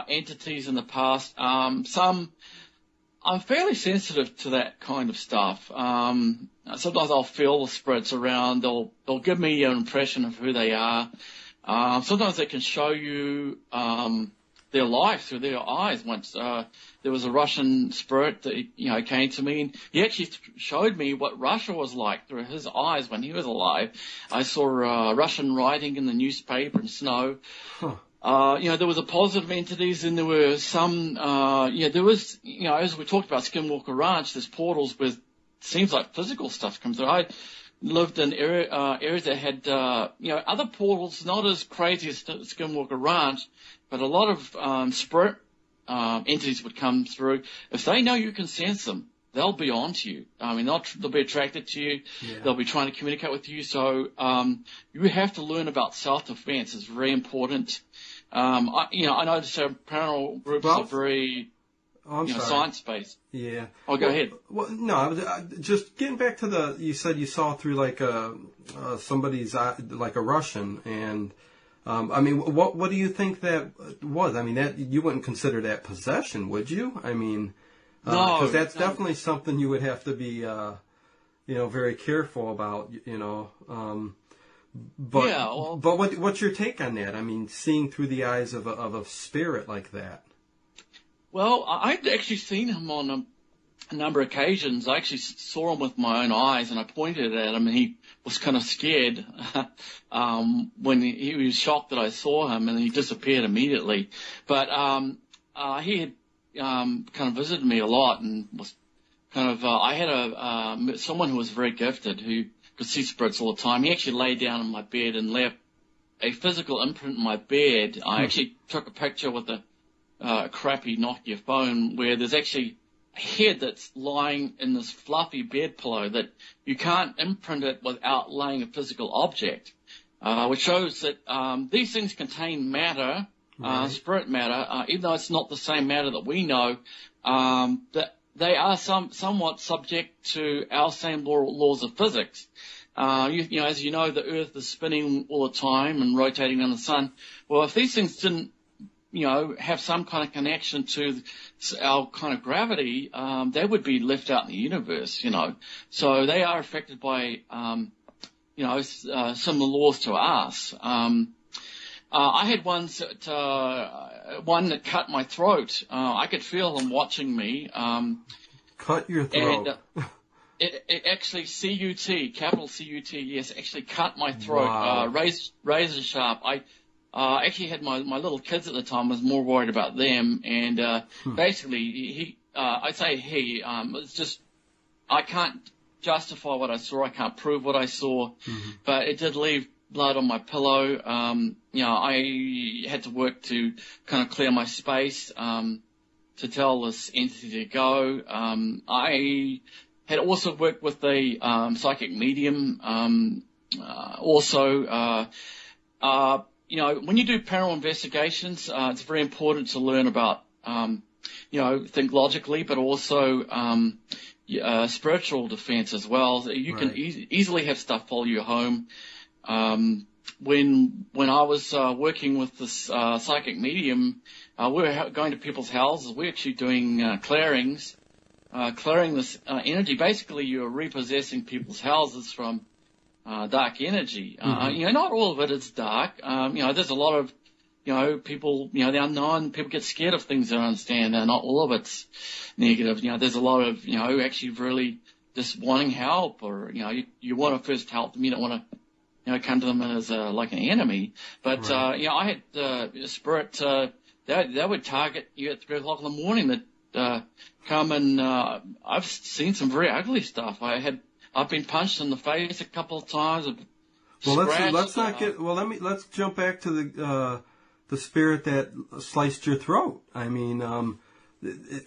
entities in the past. Some, I'm fairly sensitive to that kind of stuff. Sometimes I'll feel the spirits around. They'll give me an impression of who they are. Sometimes they can show you, their life through their eyes. Once there was a Russian spirit that came to me, and he actually showed me what Russia was like through his eyes when he was alive. I saw Russian writing in the newspaper and snow. Huh. There was a positive entities, and there were some. There was, as we talked about Skinwalker Ranch, there's portals with seems like physical stuff comes through. I lived in areas that had other portals, not as crazy as Skinwalker Ranch, but a lot of spirit entities would come through. If they know you can sense them, they'll be on to you. I mean, they'll be attracted to you. Yeah. They'll be trying to communicate with you. So you have to learn about self-defense. It's very important. I noticed paranormal groups are very science-based. Yeah. Oh, go ahead. Well, no, I was just getting back to you said you saw through like somebody's eye, like a Russian, and what do you think that was? I mean, that you wouldn't consider that possession, would you? I mean, no, because that's definitely something you would have to be, very careful about, But yeah, well, but what's your take on that? I mean, seeing through the eyes of a spirit like that. Well, I'd actually seen him on a number of occasions. I actually saw him with my own eyes, and I pointed at him, and he was kind of scared when he was shocked that I saw him, and he disappeared immediately. But he had kind of visited me a lot, and was kind of I had someone who was very gifted who could see spirits all the time. He actually lay down on my bed and left a physical imprint in my bed. I actually took a picture with a crappy Nokia phone where there's actually a head that's lying in this fluffy bed pillow that you can't imprint it without laying a physical object, which shows that these things contain matter, spirit matter, even though it's not the same matter that we know, that they are somewhat subject to our same laws of physics. As you know, the Earth is spinning all the time and rotating around the sun. Well, if these things didn't have some kind of connection to our kind of gravity, they would be left out in the universe, So they are affected by, similar laws to us. I had one that cut my throat. I could feel them watching me. Cut your throat. And, it actually, C-U-T, capital C-U-T, yes, actually cut my throat, Wow. razor sharp. I actually had my little kids at the time. I was more worried about them, and basically it's just I can't justify what I saw. I can't prove what I saw, but it did leave blood on my pillow. I had to work to kind of clear my space to tell this entity to go. I had also worked with a psychic medium. When you do paranormal investigations, it's very important to learn about, think logically, but also spiritual defense as well. You can easily have stuff follow you home. When I was working with this psychic medium, we were going to people's houses. We're actually doing clearings, clearing this energy. Basically, you're repossessing people's houses from dark energy. Not all of it is dark. There's a lot of, people, the unknown, people get scared of things they don't understand. Not all of it's negative. There's a lot of, actually really just wanting help, or, you want to first help them. You don't want to, come to them as like an enemy. But, I had a spirit, they would target you at 3 o'clock in the morning that come and I've seen some very ugly stuff. I've been punched in the face a couple of times. Well, let's jump back to the spirit that sliced your throat. I mean,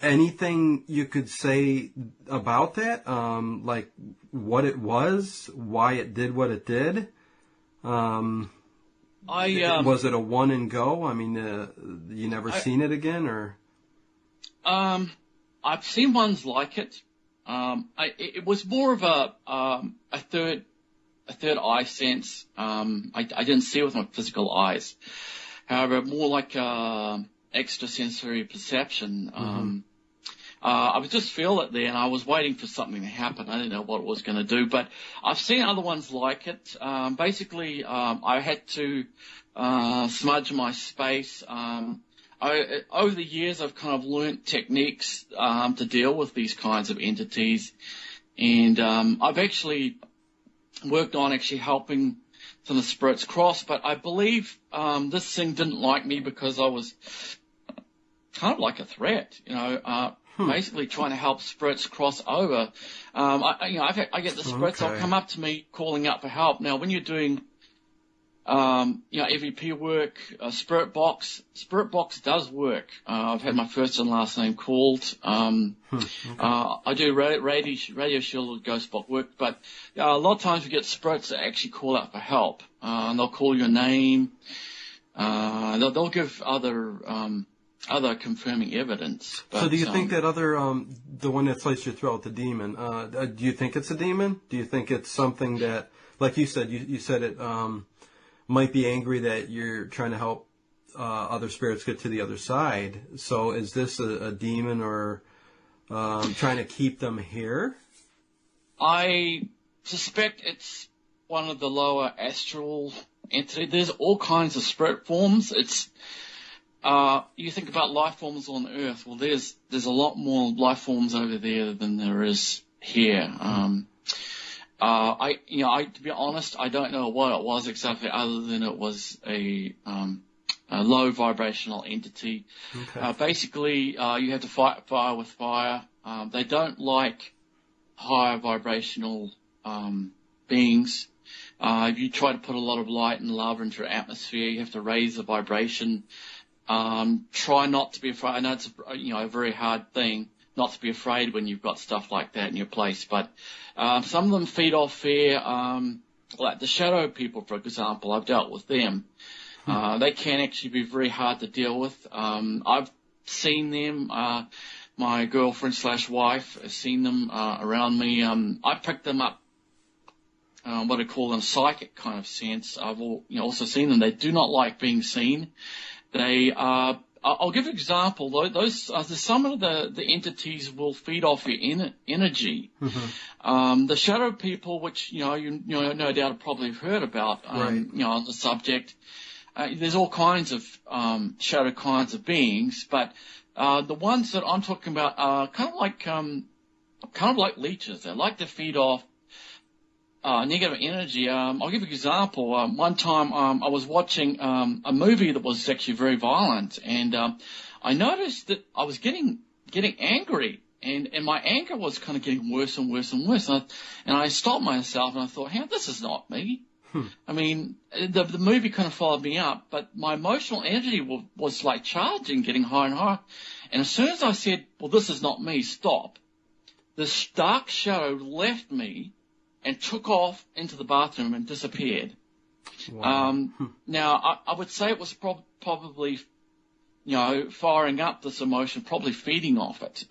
anything you could say about that? Like what it was, why it did what it did? Was it a one and go? I mean, you never seen it again, or? I've seen ones like it. It was more of a third eye sense. I didn't see it with my physical eyes. However, more like extrasensory perception. I would just feel it there, and I was waiting for something to happen. I didn't know what it was going to do, but I've seen other ones like it. Basically, I had to smudge my space. over the years, I've kind of learnt techniques to deal with these kinds of entities, and I've actually worked on actually helping some of the spirits cross. But I believe this thing didn't like me because I was kind of like a threat, basically trying to help spirits cross over. I get the spirits, they'll come up to me calling out for help. Now, when you're doing EVP work, Spirit Box does work. I've had my first and last name called. I do Radio Shield Ghost Box work, but a lot of times we get spirits that actually call out for help. And they'll call your name. They'll give other confirming evidence. But, so do you think that other, the one that sliced your throat, the demon, do you think it's a demon? Do you think it's something that, like you said, you said it, might be angry that you're trying to help other spirits get to the other side. So is this a demon or trying to keep them here? I suspect it's one of the lower astral entities. There's all kinds of spirit forms. It's you think about life forms on Earth. Well, there's a lot more life forms over there than there is here. To be honest, I don't know what it was exactly, other than it was a low vibrational entity. Okay. Basically, you have to fight fire with fire. They don't like higher vibrational beings. If you try to put a lot of light and love into your atmosphere, you have to raise the vibration. Try not to be afraid. I know it's a very hard thing not to be afraid when you've got stuff like that in your place, but some of them feed off fear, like the shadow people, for example. I've dealt with them. They can actually be very hard to deal with. I've seen them. My girlfriend / wife has seen them around me. I picked them up, what I call them, psychic kind of sense. I've also seen them. They do not like being seen. They I'll give an example. Those some of the entities will feed off your energy. Mm-hmm. The shadow people, which you no doubt have probably heard about, right. On the subject. There's all kinds of shadow kinds of beings, but the ones that I'm talking about are kind of like leeches. They like to feed off negative energy. I'll give you an example. One time I was watching a movie that was actually very violent, and I noticed that I was getting angry, and my anger was kind of getting worse and worse and worse. And I stopped myself, and I thought, hey, this is not me. I mean, the movie kind of followed me up, but my emotional energy was like charging, getting higher and higher. And as soon as I said, well, this is not me, stop, this dark shadow left me and took off into the bathroom and disappeared. Wow. Now, I would say it was probably, firing up this emotion, probably feeding off it.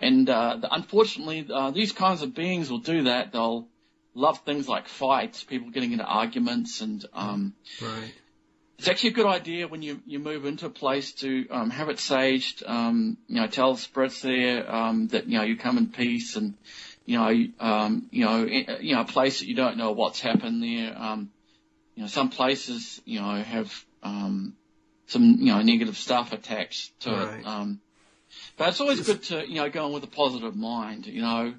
Unfortunately, these kinds of beings will do that. They'll love things like fights, people getting into arguments, and right. It's actually a good idea when you move into a place to have it saged. Tell the spirits there that you come in peace, and a place that you don't know what's happened there. Some places, have, some, negative stuff attached to right. it. But it's always good to, go in with a positive mind.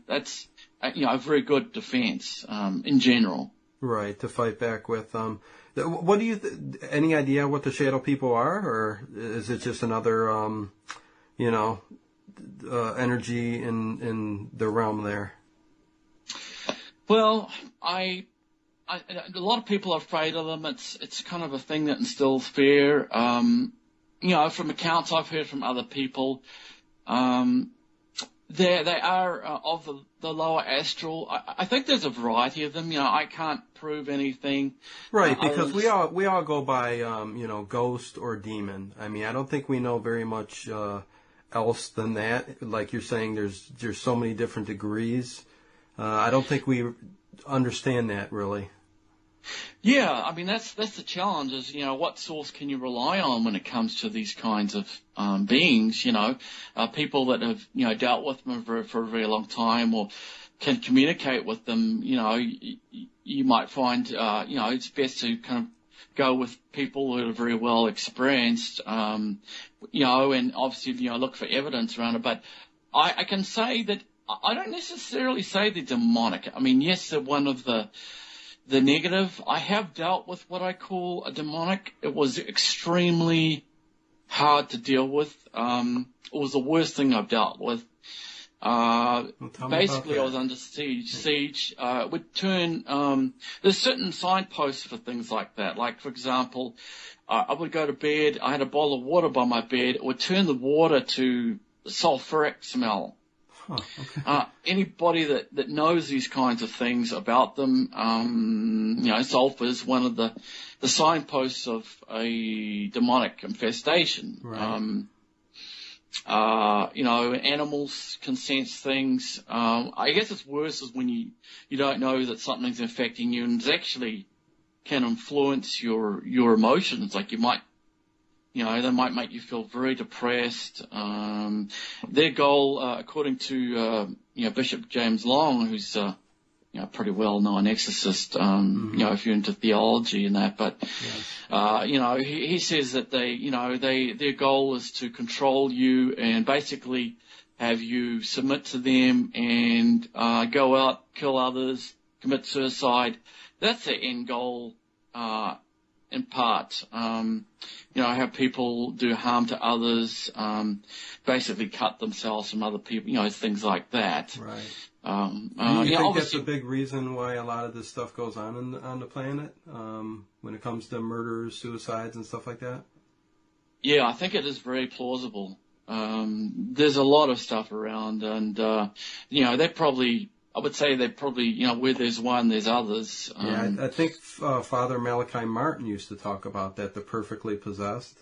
That's, a very good defense, in general. Right. To fight back with, what do you, any idea what the shadow people are, or is it just another, energy in the realm there? Well, a lot of people are afraid of them. It's kind of a thing that instills fear. From accounts I've heard from other people, they are of the lower astral. I think there's a variety of them. I can't prove anything. Right, because we all go by ghost or demon. I mean, I don't think we know very much else than that. Like you're saying, there's so many different degrees. I don't think we understand that really. Yeah, I mean that's the challenge. Is what source can you rely on when it comes to these kinds of beings? People that have dealt with them for a very long time or can communicate with them. You might find it's best to kind go with people who are very well experienced, you know, and obviously, you know, look for evidence around it. But I can say that I don't necessarily say they're demonic. I mean, yes, they're one of the negative. I have dealt with what I call a demonic. It was extremely hard to deal with. It was the worst thing I've dealt with. Basically, I was under siege. It would turn, there's certain signposts for things like that. Like, for example, I would go to bed, I had a bowl of water by my bed, it would turn the water to sulfuric smell. Huh, okay. Anybody that knows these kinds of things about them, you know, sulfur is one of the signposts of a demonic infestation. Right. You know, animals can sense things. I guess it's worse is when you don't know that something's infecting you, and it actually can influence your emotions. Like you might, you know, they might make you feel very depressed. Their goal, according to, you know, Bishop James Long, who's, you know, pretty well-known exorcist, you know, if you're into theology and that, but, Yes. you know, he says that their goal is to control you and basically have you submit to them and, go out, kill others, commit suicide. That's their end goal, in part. You know, have people do harm to others, basically cut themselves from other people, you know, things like that. Right. You you know, think that's a big reason why a lot of this stuff goes on the planet, when it comes to murders, suicides, and stuff like that? Yeah, I think it is very plausible. There's a lot of stuff around, and you know, I would say they probably, you know, where there's one, there's others. Yeah, I think Father Malachi Martin used to talk about that, the perfectly possessed.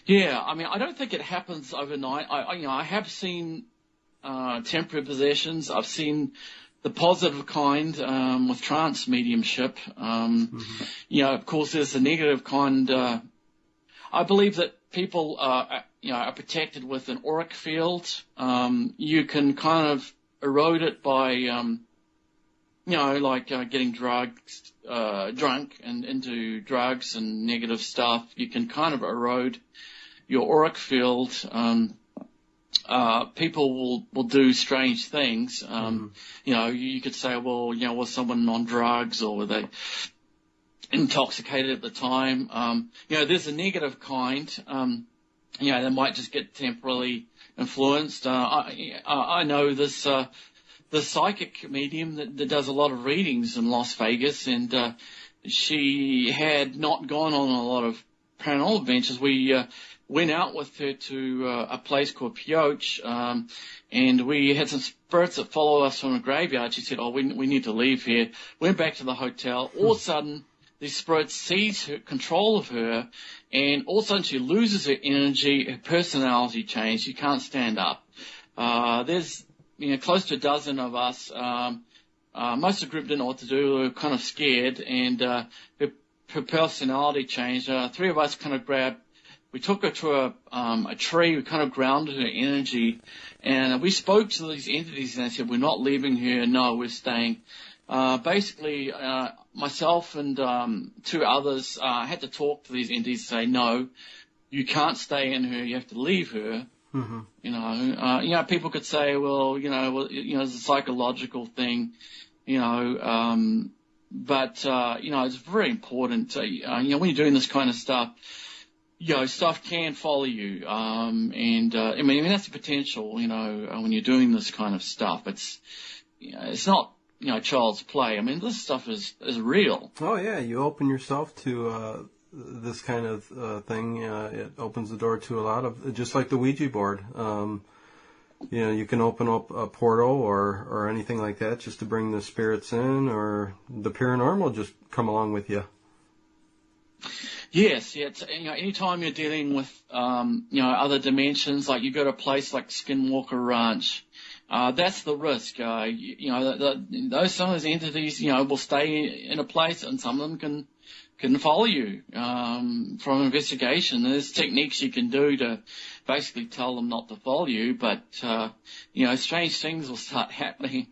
Yeah, I mean, I don't think it happens overnight. You know, I have seen temporary possessions. I've seen the positive kind with trance mediumship. You know, of course, there's the negative kind. I believe that people, you know, are protected with an auric field. You can kind of erode it by, you know, like getting drunk and into drugs and negative stuff. You can kind of erode your auric field. People will do strange things. You know, you could say, well, you know, was someone on drugs or were they intoxicated at the time? You know, there's a negative kind. You know, they might just get temporarily influenced. I know this psychic medium that does a lot of readings in Las Vegas, and she had not gone on a lot of paranormal adventures. We went out with her to a place called Pioche, and we had some spirits that followed us from a graveyard. She said, oh, we need to leave here. Went back to the hotel. All of a sudden, these spirits seize her control of her, and all of a sudden she loses her energy, her personality changed. She can't stand up. There's, you know, close to a dozen of us. Most of the group didn't know what to do. We were kind of scared, and her personality changed. Three of us kind of we took her to a tree. We kind of grounded her energy, and we spoke to these entities, and they said, we're not leaving here. No, we're staying. Basically, myself and two others had to talk to these entities and say, no, you can't stay in her. You have to leave her. You know, people could say, well, it's a psychological thing, but it's very important. When you're doing this kind of stuff, stuff can follow you. I mean, that's the potential, when you're doing this kind of stuff. It's not, child's play. I mean, this stuff is real. Oh yeah. You open yourself to, this kind of thing. It opens the door to a lot of, just like the Ouija board. You can open up a portal or anything like that just to bring the spirits in, or the paranormal just come along with you. Yes, yeah. Anytime you're dealing with, other dimensions, like you go to a place like Skinwalker Ranch, that's the risk. Some of those entities, will stay in a place, and some of them can follow you from investigation. There's techniques you can do to basically tell them not to follow you, but strange things will start happening.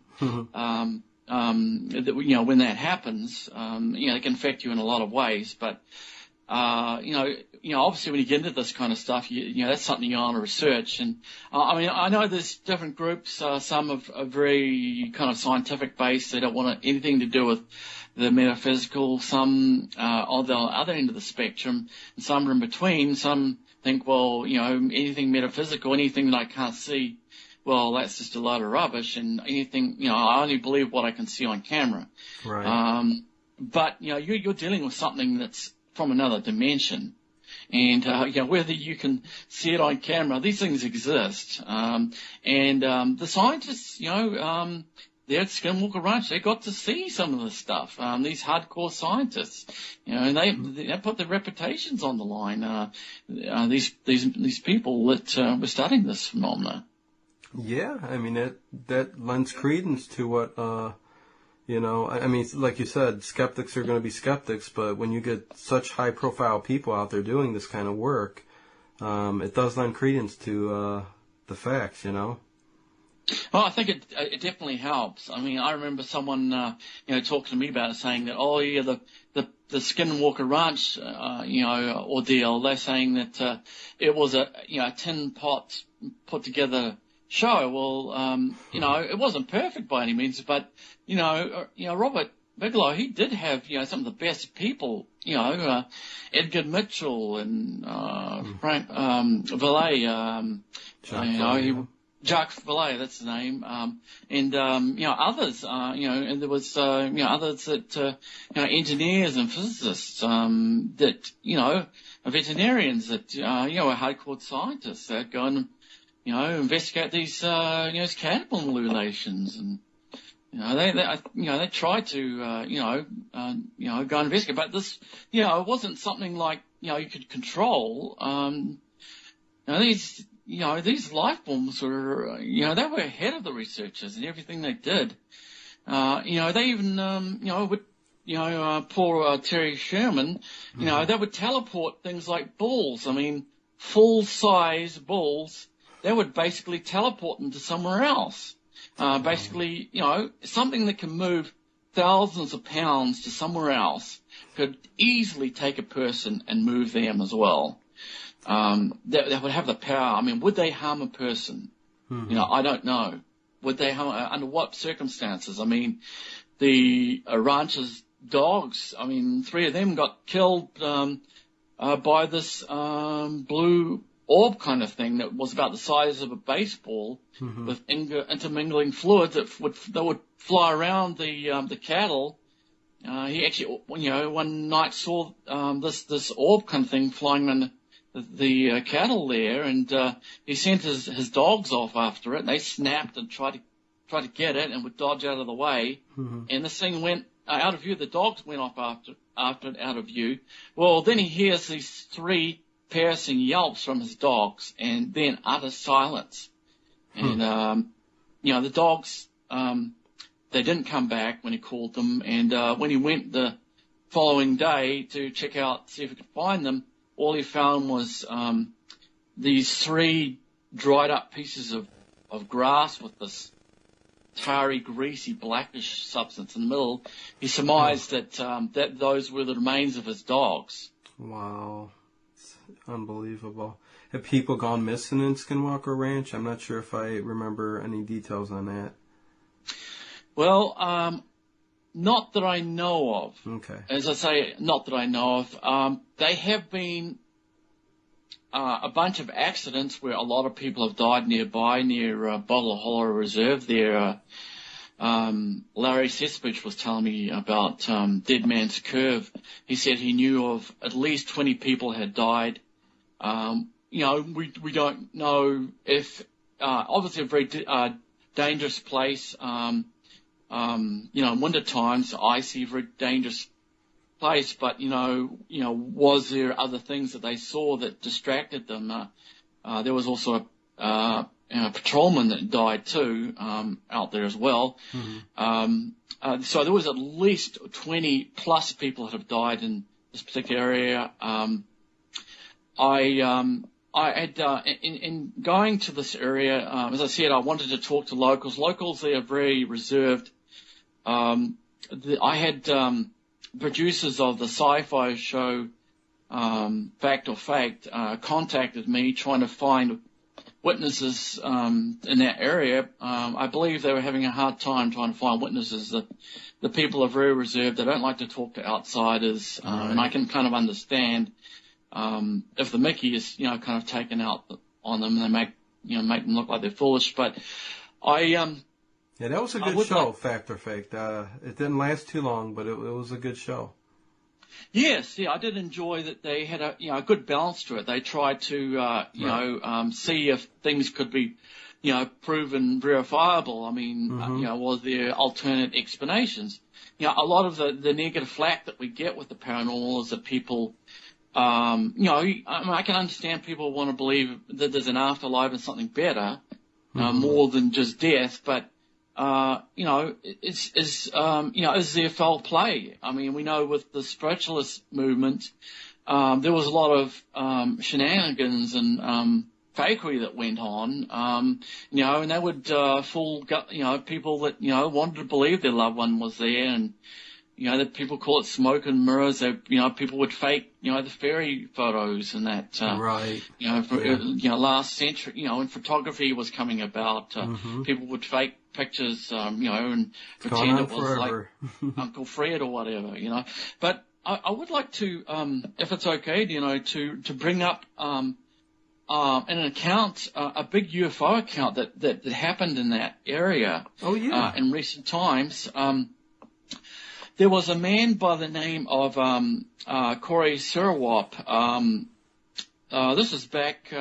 when that happens, it can affect you in a lot of ways. But, obviously when you get into this kind of stuff, that's something you want to research. And, I know there's different groups, some are very kind of scientific based. They don't want anything to do with the metaphysical. Some, on the other end of the spectrum, and some are in between. Some think, well, anything metaphysical, anything that I can't see, well, that's just a load of rubbish, and anything, I only believe what I can see on camera. Right. But, you're dealing with something that's from another dimension. And, whether you can see it on camera, these things exist. The scientists, there at Skinwalker Ranch, they got to see some of this stuff. These hardcore scientists, and they put their reputations on the line. These people that were studying this phenomena. Yeah, I mean that lends credence to what like you said, skeptics are going to be skeptics, but when you get such high-profile people out there doing this kind of work, it does lend credence to the facts, Well, I think it definitely helps. I mean, I remember someone talking to me about it, saying that, oh yeah, the Skinwalker Ranch ordeal. They're saying that it was a tin pot put together show. Well, it wasn't perfect by any means, but, Robert Bigelow, he did have, some of the best people, Edgar Mitchell and, Frank, Valet, Jacques Valet, that's his name, and others, and there was, others that, engineers and physicists, that, veterinarians that, are hardcore scientists that go and, investigate these, cannibal emulations, and, they try to, go investigate, but this, it wasn't something like, you could control, these life forms were, they were ahead of the researchers in everything they did. They even, poor Terry Sherman, they would teleport things like bulls. I mean, full-size bulls. They would basically teleport them to somewhere else. Basically, something that can move thousands of pounds to somewhere else could easily take a person and move them as well. That would have the power. I mean, would they harm a person? Mm-hmm. I don't know. Would they harm, under what circumstances? I mean, the rancher's dogs, 3 of them got killed, by this, blue orb kind of thing that was about the size of a baseball, mm-hmm. with intermingling fluids that would fly around the cattle. He actually, one night saw, this orb kind of thing flying around the cattle there, and he sent his dogs off after it, and they snapped and tried to get it and would dodge out of the way, mm-hmm. and this thing went out of view. The dogs went off after it out of view. Well, then he hears these 3 piercing yelps from his dogs, and then utter silence. And the dogs, they didn't come back when he called them, and when he went the following day to check out, see if he could find them, all he found was these 3 dried up pieces of grass with this tarry, greasy, blackish substance in the middle. He surmised that those were the remains of his dogs. Wow. It's unbelievable. Have people gone missing in Skinwalker Ranch? I'm not sure if I remember any details on that. Well, not that I know of. Okay. As I say, not that I know of. They have been a bunch of accidents where a lot of people have died nearby, near Bottle Hollow Reserve there. Larry Sesbridge was telling me about Dead Man's Curve. He said he knew of at least 20 people had died. We don't know if, obviously a very dangerous place. In winter times, icy, very dangerous place, but, was there other things that they saw that distracted them? There was also a patrolman that died too, out there as well. Mm-hmm. So there was at least 20 plus people that have died in this particular area. I had, in going to this area, as I said, I wanted to talk to locals. Locals, they are very reserved. I had producers of the sci-fi show Fact or Fact contacted me trying to find witnesses in that area. I believe they were having a hard time trying to find witnesses. The people are very reserved. They don't like to talk to outsiders, and I can kind of understand if the Mickey is, kind of taken out on them, and they make them look like they're foolish. But yeah, that was a good show, Fact or Fake. It didn't last too long, but it was a good show. Yes, I did enjoy that they had a good balance to it. They tried to, see if things could be, proven verifiable. I mean, was there alternate explanations? A lot of the negative flack that we get with the paranormal is that people, I can understand people want to believe that there's an afterlife and something better, more than just death, but is there foul play? I mean, we know with the spiritualist movement, there was a lot of shenanigans and fakery that went on, and they would fool, people that wanted to believe their loved one was there, and that people call it smoke and mirrors. That people would fake the fairy photos and that. Right. Last century, when photography was coming about, people would fake pictures, and pretend it was forever. like Uncle Fred or whatever, But I would like to, if it's okay, to bring up an account, a big UFO account that happened in that area. Oh yeah. In recent times. There was a man by the name of Corey Sirwap. This is back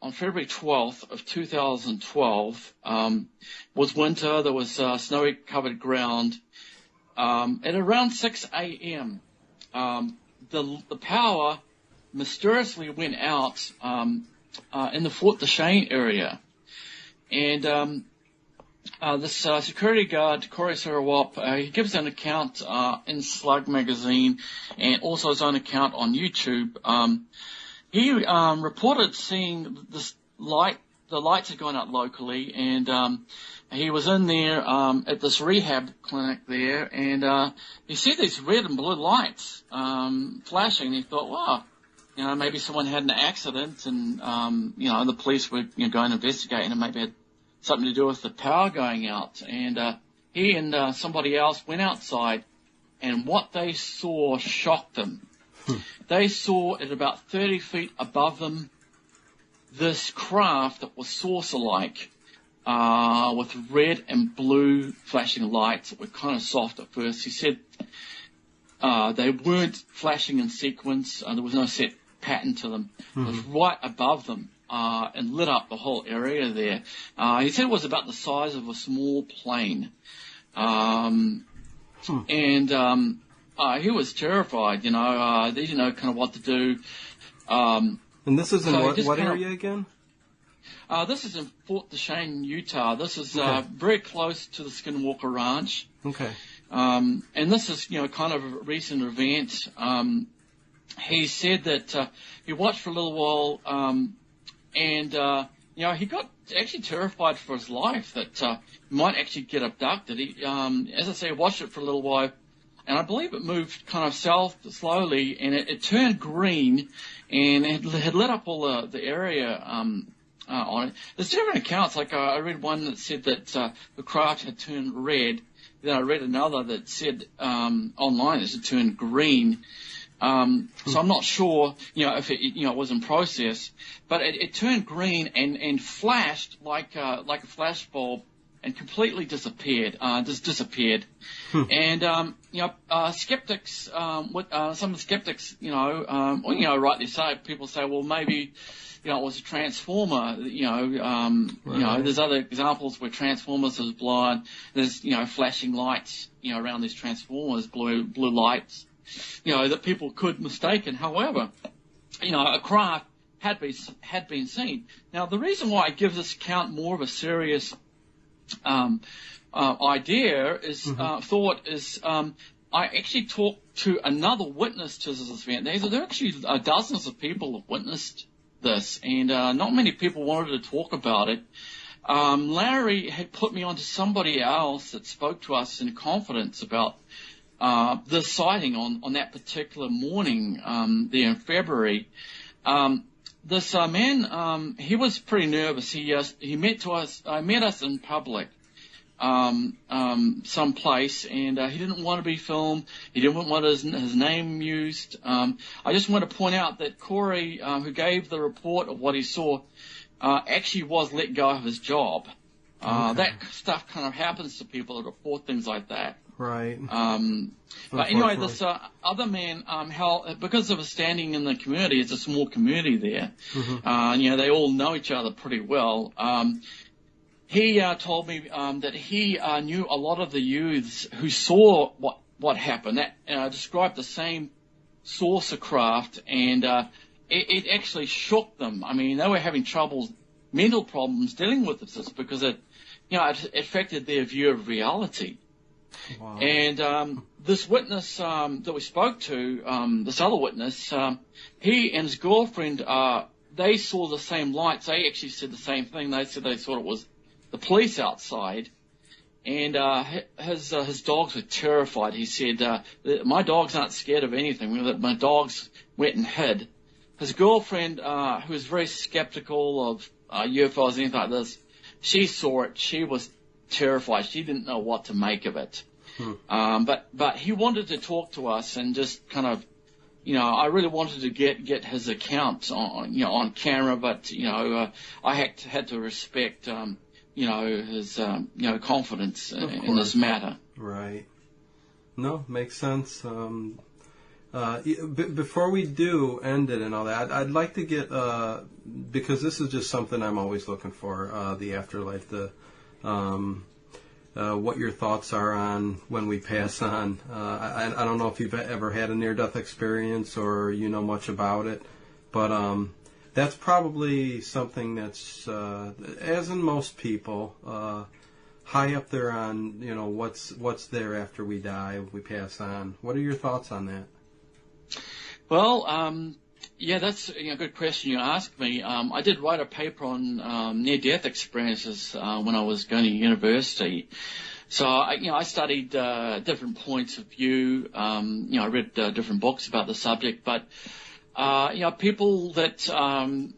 on February 12th of 2012. Was winter. There was snowy-covered ground. At around 6 a.m., the power mysteriously went out in the Fort Duchesne area, and this security guard, Corey Sirwap, he gives an account in Slug magazine and also his own account on YouTube. He reported seeing the lights had gone out locally, and he was in there at this rehab clinic there, and he see these red and blue lights flashing. He thought, wow, maybe someone had an accident, and the police were going to investigate, and it maybe had something to do with the power going out. And he and somebody else went outside, and what they saw shocked them. They saw at about 30 feet above them this craft that was saucer-like, with red and blue flashing lights that were kind of soft at first. He said they weren't flashing in sequence. There was no set pattern to them. It was right above them. And lit up the whole area there. He said it was about the size of a small plane. And he was terrified, they didn't know kind of what to do. And this is in what area again? This is in Fort Duchesne, Utah. This is very close to the Skinwalker Ranch. Okay. And this is, kind of a recent event. He said that he watched for a little while, and he got actually terrified for his life that he might actually get abducted. He, as I say, watched it for a little while, and I believe it moved kind of south slowly, and it turned green, and it had lit up all the area on it. There's different accounts. Like I read one that said that the craft had turned red. Then I read another that said online it had turned green. So I'm not sure, if it, was in process, but it turned green and flashed like a flash bulb and completely disappeared, disappeared. And, skeptics, some of the skeptics, rightly so, people say, well, maybe, it was a transformer, there's other examples where transformers is blown, there's, flashing lights, around these transformers, blue lights. That people could mistaken. However, a craft had been seen. Now, the reason why I give this account more of a serious idea is thought is I actually talked to another witness to this event. There are actually dozens of people have witnessed this, and not many people wanted to talk about it. Larry had put me onto somebody else that spoke to us in confidence about this sighting on that particular morning there in February. This man, he was pretty nervous. He met us in public, someplace, and he didn't want to be filmed. He didn't want his name used. I just want to point out that Corey, who gave the report of what he saw, actually was let go of his job. That stuff kind of happens to people that report things like that. Right. But anyway, this other man, because of his standing in the community, it's a small community there. They all know each other pretty well. He told me that he knew a lot of the youths who saw what happened. That described the same saucer craft, and it actually shook them. I mean, they were having mental problems dealing with this because it affected their view of reality. Wow. And this witness that we spoke to, this other witness, he and his girlfriend, they saw the same lights. They actually said the same thing. They said they thought it was the police outside. And his dogs were terrified. He said, my dogs aren't scared of anything. My dogs went and hid. His girlfriend, who was very skeptical of UFOs and anything like this, she saw it. She was terrified. She didn't know what to make of it. But he wanted to talk to us and just kind of, I really wanted to get his account on camera, but I had to respect his confidence in this matter. Right. No, makes sense. Before we do end it and all that, I'd like to get because this is just something I'm always looking for, the afterlife, what your thoughts are on when we pass on. I don't know if you've ever had a near-death experience or you know much about it, but that's probably something that's, as in most people, high up there on what's there after we die, we pass on. What are your thoughts on that? Well, that's a good question you asked me. I did write a paper on near-death experiences when I was going to university. So, I studied different points of view. I read different books about the subject. But, people that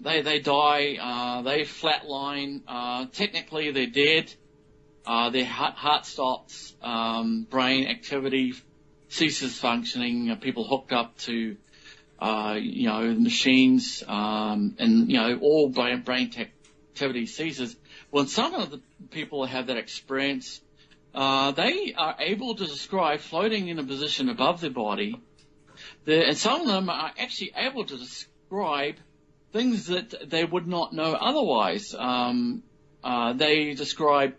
they die, they flatline. Technically, they're dead. Their heart stops. Brain activity ceases functioning. People hooked up to machines, and, all brain activity ceases. Well, some of the people that have that experience, they are able to describe floating in a position above their body, and some of them are actually able to describe things that they would not know otherwise. They describe,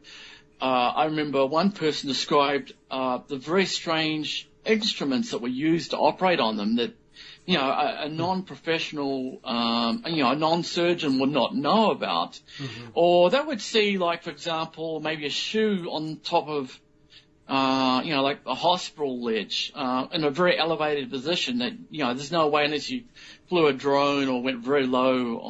I remember one person described the very strange instruments that were used to operate on them that, a non-professional, a non-surgeon would not know about. Or they would see, like, for example, maybe a shoe on top of, like a hospital ledge, in a very elevated position that, there's no way unless you flew a drone or went very low,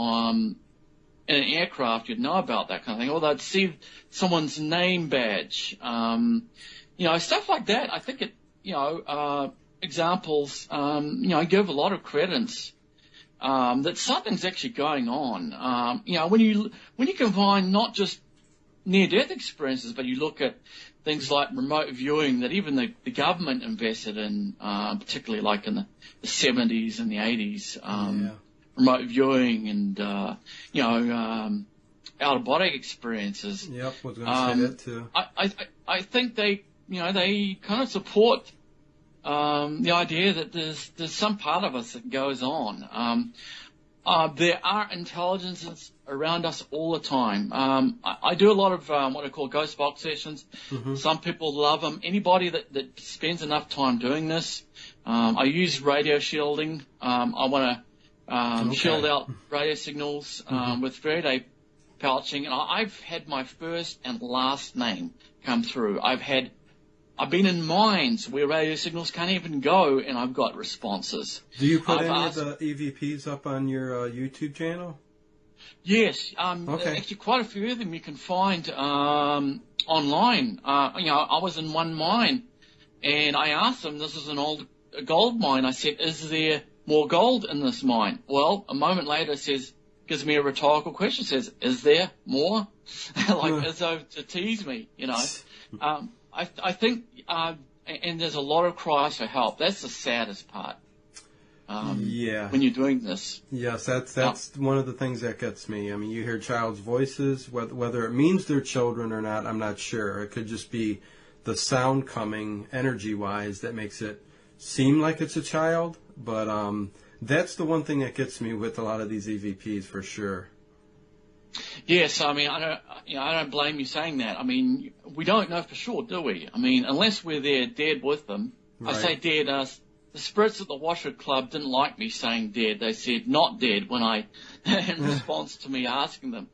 in an aircraft, you'd know about that kind of thing. Or they'd see someone's name badge, stuff like that. I think it, examples, give a lot of credence, that something's actually going on. When you combine not just near-death experiences, but you look at things like remote viewing that even the government invested in, particularly like in the 70s and the 80s, remote viewing and, out-of-body experiences. Yep, I was going to say that too. I think they kind of support the idea that there's some part of us that goes on. There are intelligences around us all the time. I do a lot of what I call ghost box sessions. Some people love them. Anybody that spends enough time doing this, I use radio shielding. I want to shield out radio signals with Faraday pouching, and I've had my first and last name come through. I've been in mines where radio signals can't even go, and I've got responses. Do you put any of the EVPs up on your YouTube channel? Yes, Okay. actually quite a few of them you can find online. I was in one mine, and I asked them, this is an old gold mine, I said, is there more gold in this mine? Well, a moment later it says, gives me a rhetorical question, says, is there more? Like as though to tease me, I think, and there's a lot of cries for help. That's the saddest part. When you're doing this. Yes, that's one of the things that gets me. I mean, you hear child's voices, whether it means they're children or not, I'm not sure. It could just be the sound coming energy-wise that makes it seem like it's a child. But that's the one thing that gets me with a lot of these EVPs for sure. Yes, I mean, I don't blame you saying that. I mean, we don't know for sure, do we? I mean, unless we're there dead with them. Right. I say dead, the spirits at the Washwood Club didn't like me saying dead. They said not dead when in response to me asking them.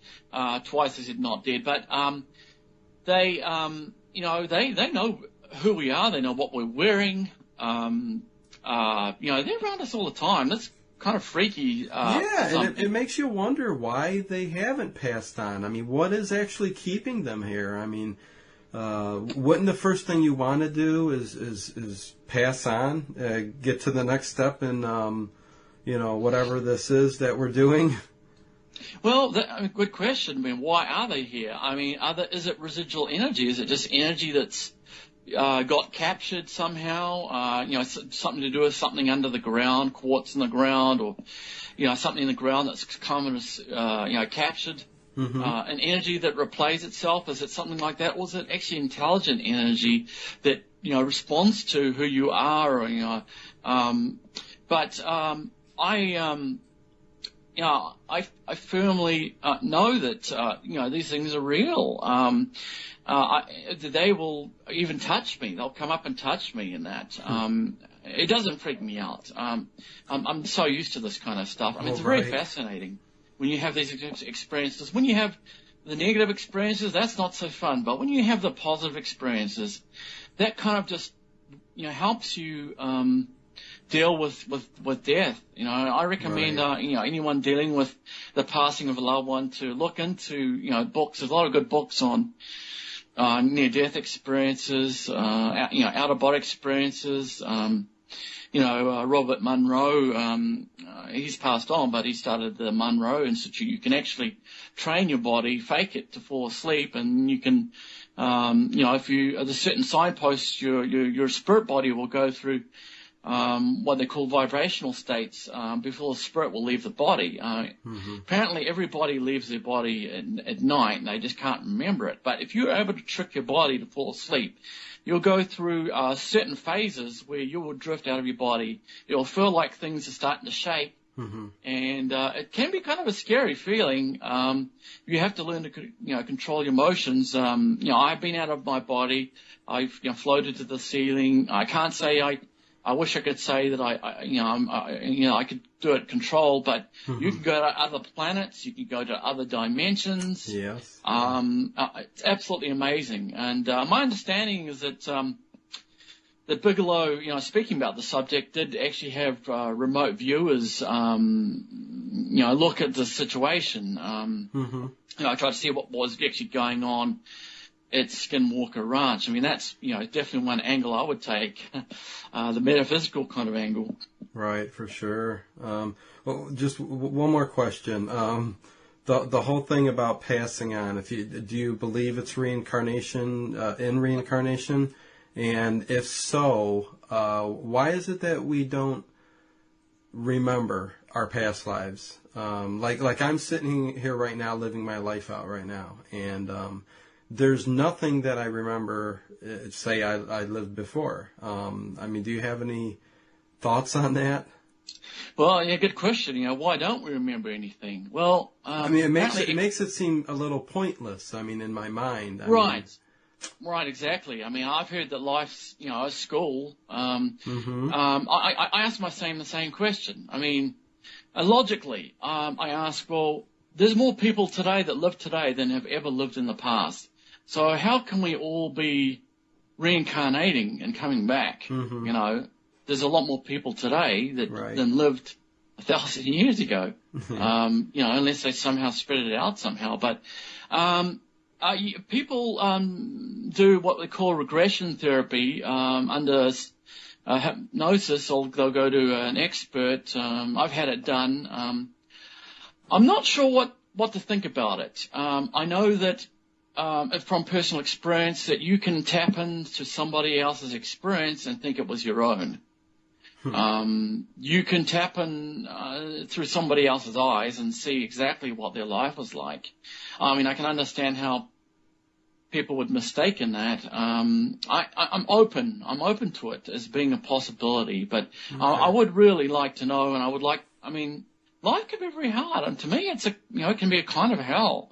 Twice they said not dead. But, they know who we are. They know what we're wearing. They're around us all the time. That's kind of freaky. And it makes you wonder why they haven't passed on. I mean, what is actually keeping them here? I mean, wouldn't the first thing you want to do is pass on, get to the next step in, whatever this is that we're doing? Well, good question. I mean, why are they here? I mean, is it residual energy? Is it just energy that's got captured somehow? Something to do with something under the ground, quartz in the ground, or something in the ground that's captured. Mm-hmm. An energy that replays itself? Is it something like that? Or is it actually intelligent energy that, responds to who you are? I firmly know that, these things are real. They will even touch me. They'll come up and touch me in that. It doesn't freak me out. I'm so used to this kind of stuff. I mean, it's very fascinating. When you have these experiences, when you have the negative experiences, that's not so fun. But when you have the positive experiences, that kind of just, helps you deal with death. I recommend, anyone dealing with the passing of a loved one to look into, books. There's a lot of good books on near-death experiences, out-of-body experiences. Robert Monroe, he's passed on, but he started the Monroe Institute. You can actually train your body, fake it to fall asleep, and you can, if you, at a certain signposts, your spirit body will go through, what they call vibrational states, before the spirit will leave the body. Apparently everybody leaves their body at night, and they just can't remember it. But if you're able to trick your body to fall asleep, you'll go through certain phases where you will drift out of your body. It'll feel like things are starting to shake, and it can be kind of a scary feeling. You have to learn to, control your emotions. I've been out of my body. I've floated to the ceiling. I can't say I wish I could say that I could do it control, but you can go to other planets, you can go to other dimensions. Yes. It's absolutely amazing. And my understanding is that that Bigelow, speaking about the subject, did actually have remote viewers, look at the situation. I tried to see what was actually going on at Skinwalker Ranch. I mean, that's, definitely one angle I would take, the metaphysical kind of angle. Right, for sure. Well, just one more question. The whole thing about passing on, do you believe it's reincarnation, in reincarnation? And if so, why is it that we don't remember our past lives? Like I'm sitting here right now, living my life out right now, and there's nothing that I remember, say I lived before. Do you have any thoughts on that? Well, good question. Why don't we remember anything? Well, it makes it seem a little pointless. In my mind. Right, exactly. I've heard that life's, a school. I ask myself the same question. Logically, I ask, well, there's more people today that live today than have ever lived in the past. So how can we all be reincarnating and coming back? There's a lot more people today than lived, 1,000 years ago. Unless they somehow spread it out somehow. But people do what they call regression therapy under hypnosis, or they'll go to an expert. I've had it done. I'm not sure what to think about it. I know that from personal experience that you can tap into somebody else's experience and think it was your own. You can tap in through somebody else's eyes and see exactly what their life was like. I mean, I can understand how people would mistake in that. I'm open to it as being a possibility, but I would really like to know, and life can be very hard, and to me, it can be a kind of hell,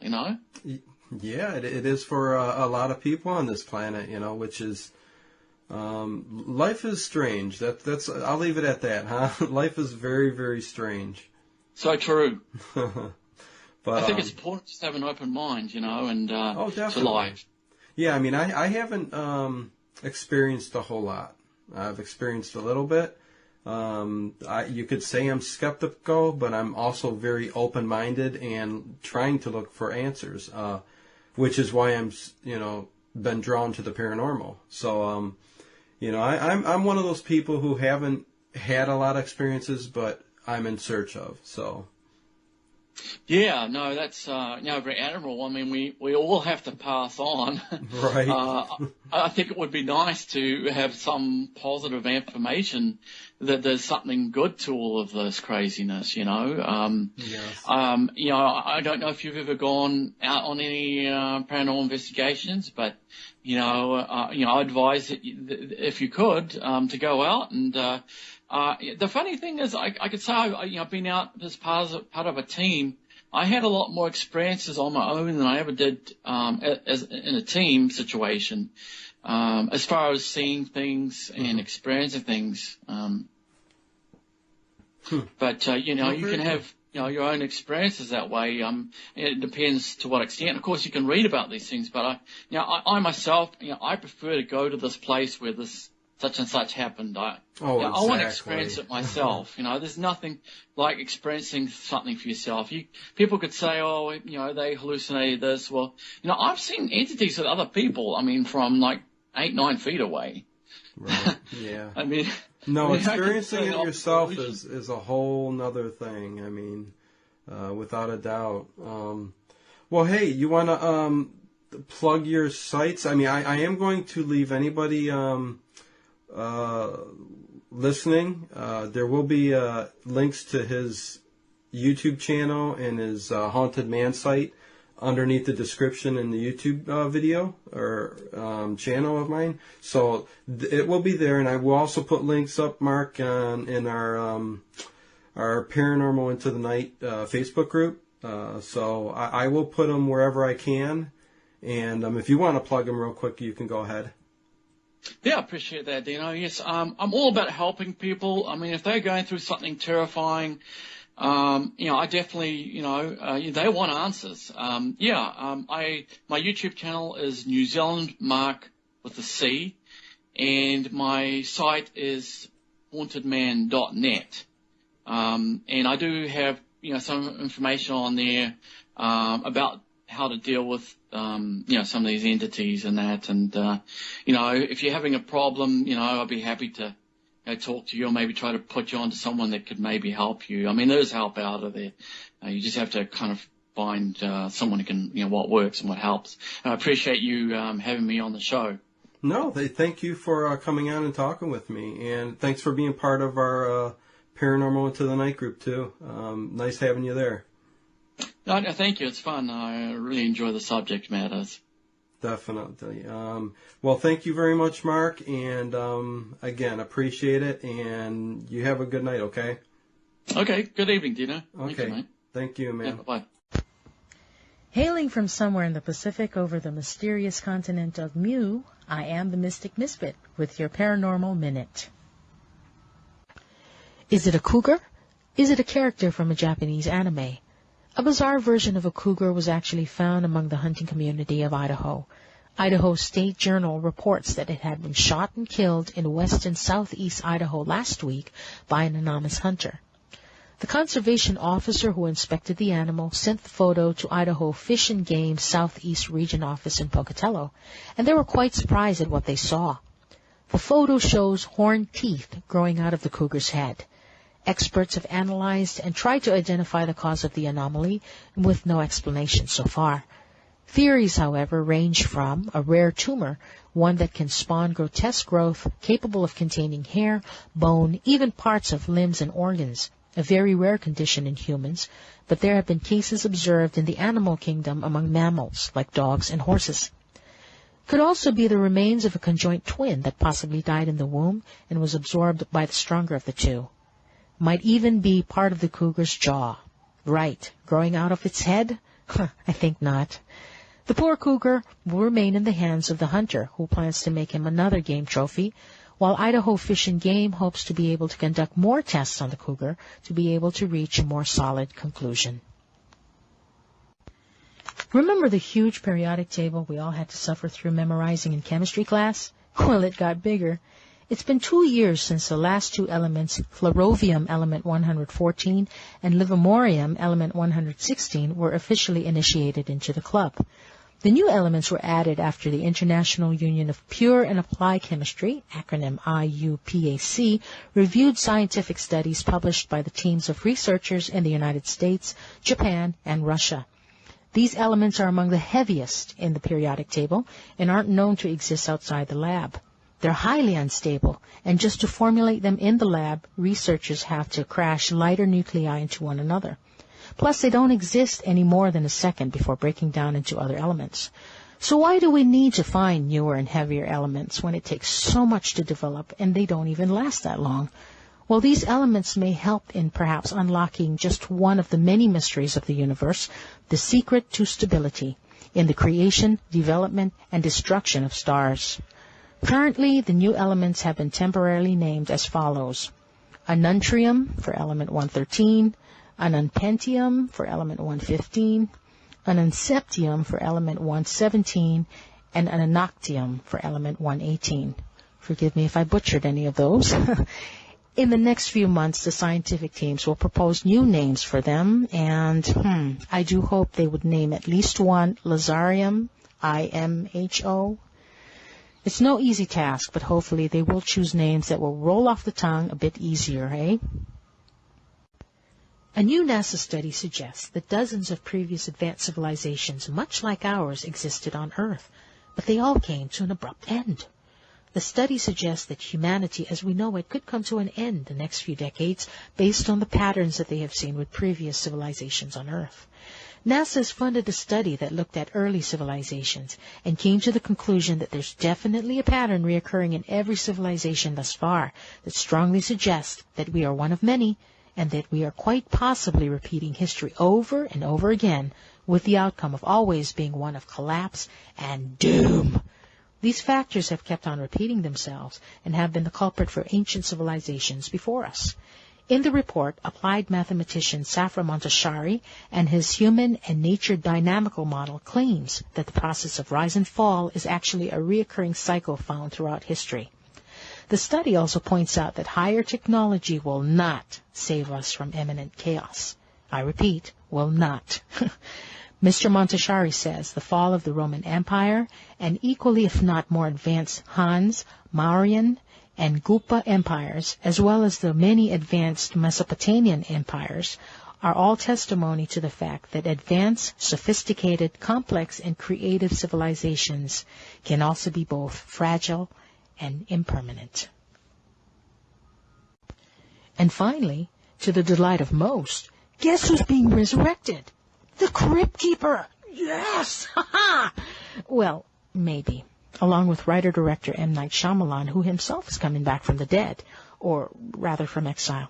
Yeah, it is for a lot of people on this planet, which is, life is strange. That's I'll leave it at that, huh? Life is very, very strange. So true. But I think it's important to have an open mind, and definitely. to life. Yeah, I mean, I haven't experienced a whole lot. I've experienced a little bit. You could say I'm skeptical, but I'm also very open-minded and trying to look for answers, which is why I'm, been drawn to the paranormal. So, I'm one of those people who haven't had a lot of experiences, but I'm in search of. So. Yeah, no, that's very admirable. I mean, we all have to pass on. Right. I think it would be nice to have some positive information that there's something good to all of this craziness. Yes. I don't know if you've ever gone out on any paranormal investigations, but I advise that if you could to go out and. The funny thing is, I could say I've been out as part of a team. I had a lot more experiences on my own than I ever did as in a team situation, as far as seeing things and experiencing things. But you can have your own experiences that way. It depends to what extent. Of course, you can read about these things, but I myself, I prefer to go to this place where this such and such happened. Exactly. I want to experience it myself. There's nothing like experiencing something for yourself. People could say, they hallucinated this. Well, I've seen entities with other people. I mean, from like 8-9 feet away. Right. Yeah. I mean, experiencing it yourself is a whole nother thing. I mean, without a doubt. Well, hey, you want to plug your sites? I mean, I am going to leave anybody listening. There will be links to his YouTube channel and his Haunted Man site underneath the description in the YouTube video or channel of mine. So it will be there, and I will also put links up, Mark, in our Paranormal Into the Night Facebook group. So I will put them wherever I can. And if you want to plug them real quick, you can go ahead. Yeah, I appreciate that, Dino. Yes, I'm all about helping people. I mean, if they're going through something terrifying, I definitely, they want answers. My YouTube channel is New Zealand Mark with a C, and my site is hauntedman.net. And I do have, some information on there, about how to deal with, some of these entities and that. And, if you're having a problem, I'll be happy to talk to you or maybe try to put you on to someone that could maybe help you. I mean, there's help out of there. You just have to kind of find someone who can, what works and what helps. And I appreciate you having me on the show. No, thank you for coming on and talking with me. And thanks for being part of our Paranormal Into the Night group, too. Nice having you there. No, thank you. It's fun. I really enjoy the subject matters. Definitely. Well, thank you very much, Mark. And again, appreciate it. And you have a good night, okay? Okay. Good evening, Dino. Okay. Thank you, mate. Thank you, man. Yeah, bye-bye. Hailing from somewhere in the Pacific over the mysterious continent of Mu, I am the Mystic Misfit with your Paranormal Minute. Is it a cougar? Is it a character from a Japanese anime? A bizarre version of a cougar was actually found among the hunting community of Idaho. Idaho State Journal reports that it had been shot and killed in west and southeast Idaho last week by an anonymous hunter. The conservation officer who inspected the animal sent the photo to Idaho Fish and Game Southeast Region Office in Pocatello, and they were quite surprised at what they saw. The photo shows horned teeth growing out of the cougar's head. Experts have analyzed and tried to identify the cause of the anomaly, with no explanation so far. Theories, however, range from a rare tumor, one that can spawn grotesque growth capable of containing hair, bone, even parts of limbs and organs, a very rare condition in humans, but there have been cases observed in the animal kingdom among mammals, like dogs and horses. Could also be the remains of a conjoint twin that possibly died in the womb and was absorbed by the stronger of the two. Might even be part of the cougar's jaw. Right, growing out of its head? I think not. The poor cougar will remain in the hands of the hunter, who plans to make him another game trophy, while Idaho Fish and Game hopes to be able to conduct more tests on the cougar to be able to reach a more solid conclusion. Remember the huge periodic table we all had to suffer through memorizing in chemistry class? Well, it got bigger. It's been 2 years since the last two elements, fluorovium element 114 and livermorium element 116, were officially initiated into the club. The new elements were added after the International Union of Pure and Applied Chemistry, acronym IUPAC, reviewed scientific studies published by the teams of researchers in the United States, Japan, and Russia. These elements are among the heaviest in the periodic table and aren't known to exist outside the lab. They're highly unstable, and just to formulate them in the lab, researchers have to crash lighter nuclei into one another. Plus, they don't exist any more than a second before breaking down into other elements. So why do we need to find newer and heavier elements when it takes so much to develop and they don't even last that long? Well, these elements may help in perhaps unlocking just one of the many mysteries of the universe, the secret to stability, in the creation, development, and destruction of stars. Currently, the new elements have been temporarily named as follows: Anuntrium for element 113, Anunpentium for element 115, Anunseptium for element 117, and Anunoctium for element 118. Forgive me if I butchered any of those. In the next few months, the scientific teams will propose new names for them, and I do hope they would name at least one Lazarium, IMHO. It's no easy task, but hopefully they will choose names that will roll off the tongue a bit easier, eh? A new NASA study suggests that dozens of previous advanced civilizations, much like ours, existed on Earth, but they all came to an abrupt end. The study suggests that humanity as we know it could come to an end the next few decades based on the patterns that they have seen with previous civilizations on Earth. NASA has funded a study that looked at early civilizations and came to the conclusion that there's definitely a pattern reoccurring in every civilization thus far that strongly suggests that we are one of many and that we are quite possibly repeating history over and over again with the outcome of always being one of collapse and doom. These factors have kept on repeating themselves and have been the culprit for ancient civilizations before us. In the report, applied mathematician Safra Montashari and his human and nature dynamical model claims that the process of rise and fall is actually a recurring cycle found throughout history. The study also points out that higher technology will not save us from imminent chaos. I repeat, will not. Mr. Montashari says the fall of the Roman Empire and equally if not more advanced Hans, Mauryan, and Gupta empires, as well as the many advanced Mesopotamian empires, are all testimony to the fact that advanced, sophisticated, complex, and creative civilizations can also be both fragile and impermanent. And finally, to the delight of most, guess who's being resurrected? The Crypt Keeper! Yes! Ha ha! Well, maybe. Along with writer-director M. Night Shyamalan, who himself is coming back from the dead, or rather from exile.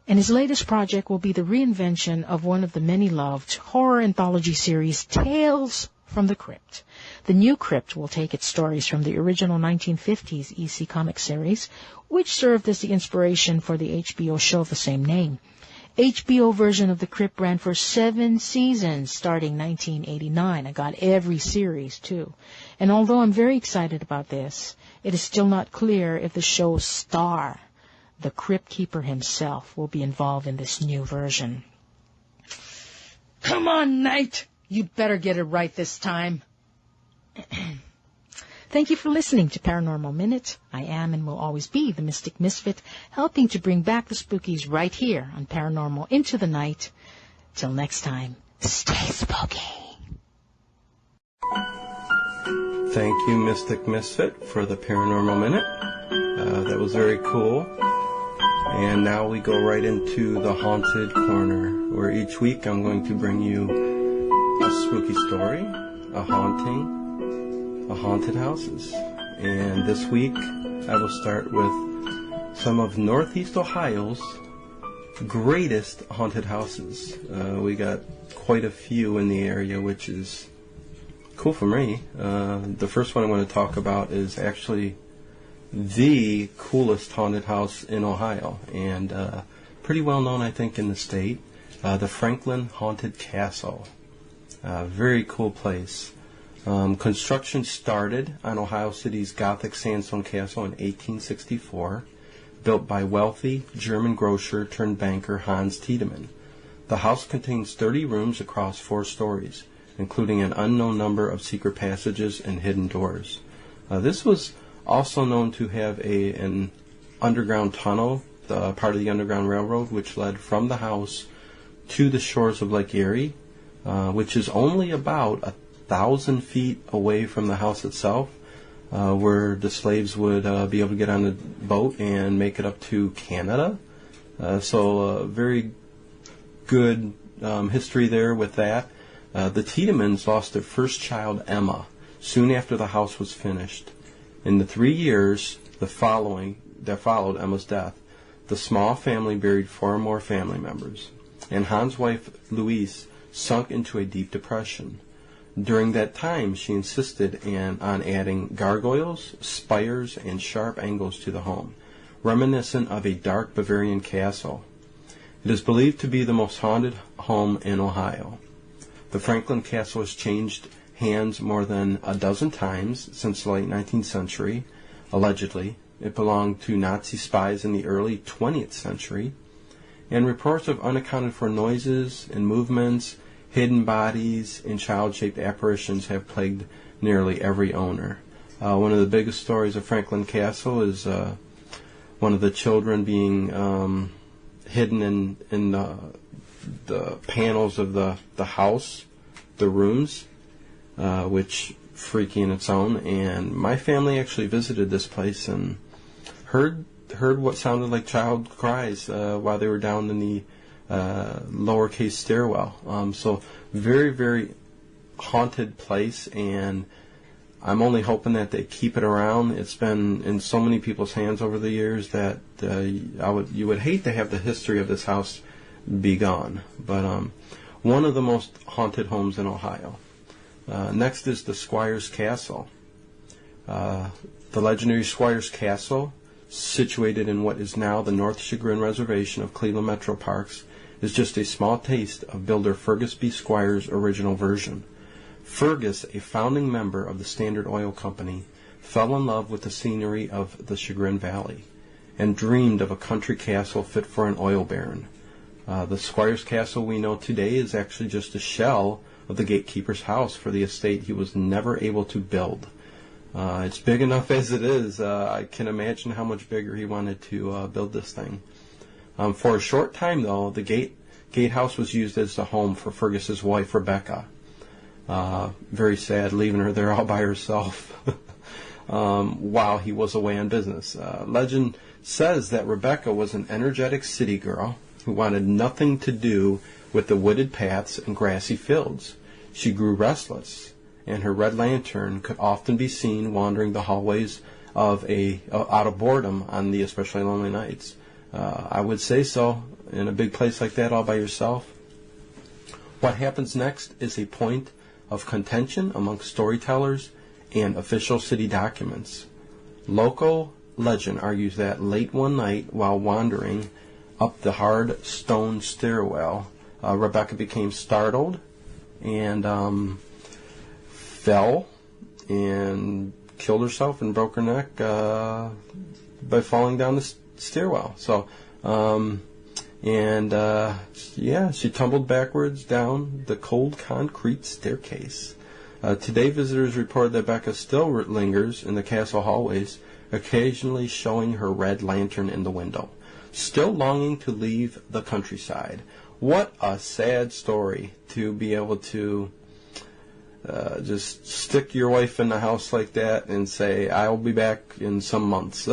And his latest project will be the reinvention of one of the many-loved horror anthology series, Tales from the Crypt. The new Crypt will take its stories from the original 1950s EC comic series, which served as the inspiration for the HBO show of the same name. HBO version of The Crypt ran for 7 seasons, starting 1989. I got every series, too. And although I'm very excited about this, it is still not clear if the show's star, The Crypt Keeper himself will be involved in this new version. Come on, Knight! You'd better get it right this time. Thank you for listening to Paranormal Minute. I am and will always be the Mystic Misfit, helping to bring back the spookies right here on Paranormal Into the Night. Till next time, stay spooky. Thank you, Mystic Misfit, for the Paranormal Minute. That was very cool. And now we go right into the Haunted Corner, where each week I'm going to bring you a spooky story, a haunting, a haunted houses. And this week I will start with some of Northeast Ohio's greatest haunted houses. We got quite a few in the area, which is cool for me. The first one I want to talk about is actually the coolest haunted house in Ohio, and pretty well known, I think, in the state. The Franklin Haunted Castle. Very cool place. Construction started on Ohio City's Gothic sandstone castle in 1864, built by wealthy German grocer turned banker Hans Tiedemann. The house contains 30 rooms across 4 stories, including an unknown number of secret passages and hidden doors. This was also known to have an underground tunnel, part of the Underground Railroad, which led from the house to the shores of Lake Erie, which is only about 1,000 feet away from the house itself, where the slaves would be able to get on the boat and make it up to Canada. So very good history there with that. The Tiedemans lost their first child, Emma, soon after the house was finished. In the 3 years that followed Emma's death, the small family buried 4 more family members, and Hans' wife, Louise, sunk into a deep depression. During that time, she insisted on adding gargoyles, spires, and sharp angles to the home, reminiscent of a dark Bavarian castle. It is believed to be the most haunted home in Ohio. The Franklin Castle has changed hands more than a dozen times since the late 19th century. Allegedly, it belonged to Nazi spies in the early 20th century, and reports of unaccounted for noises and movements, hidden bodies, and child-shaped apparitions have plagued nearly every owner. One of the biggest stories of Franklin Castle is one of the children being hidden in the panels of the house, the rooms, which freaky in its own. And my family actually visited this place and heard what sounded like child cries while they were down in the lowercase stairwell. So very, very haunted place, and I'm only hoping that they keep it around. It's been in so many people's hands over the years that you would hate to have the history of this house be gone. But one of the most haunted homes in Ohio. Next is the Squires Castle. The legendary Squires Castle, situated in what is now the North Chagrin Reservation of Cleveland Metro Parks, is just a small taste of builder Fergus B. Squires' original version. Fergus, a founding member of the Standard Oil Company, fell in love with the scenery of the Chagrin Valley and dreamed of a country castle fit for an oil baron. The Squires Castle we know today is actually just a shell of the gatekeeper's house for the estate he was never able to build. It's big enough as it is. I can imagine how much bigger he wanted to build this thing. For a short time, though, the gatehouse was used as the home for Fergus's wife, Rebecca. Very sad, leaving her there all by herself while he was away on business. Legend says that Rebecca was an energetic city girl who wanted nothing to do with the wooded paths and grassy fields. She grew restless, and her red lantern could often be seen wandering the hallways out of boredom on the especially lonely nights. I would say so, in a big place like that all by yourself. What happens next is a point of contention amongst storytellers and official city documents. Local legend argues that late one night, while wandering up the hard stone stairwell, Rebecca became startled and fell and killed herself and broke her neck by falling down stairwell. So, she tumbled backwards down the cold concrete staircase. Today, visitors report that Becca still lingers in the castle hallways, occasionally showing her red lantern in the window, still longing to leave the countryside. What a sad story to be able to just stick your wife in the house like that and say, I'll be back in some months.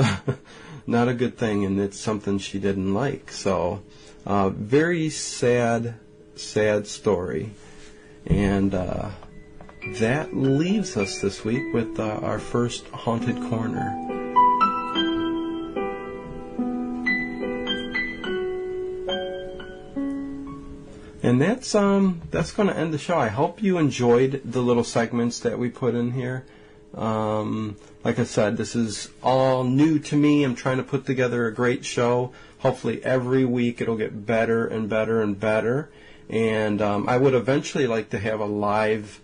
Not a good thing, and it's something she didn't like. So, very sad story. And that leaves us this week with our first Haunted Corner. And that's going to end the show. I hope you enjoyed the little segments that we put in here. Like I said, this is all new to me. I'm trying to put together a great show. Hopefully every week it'll get better and better and better. And I would eventually like to have a live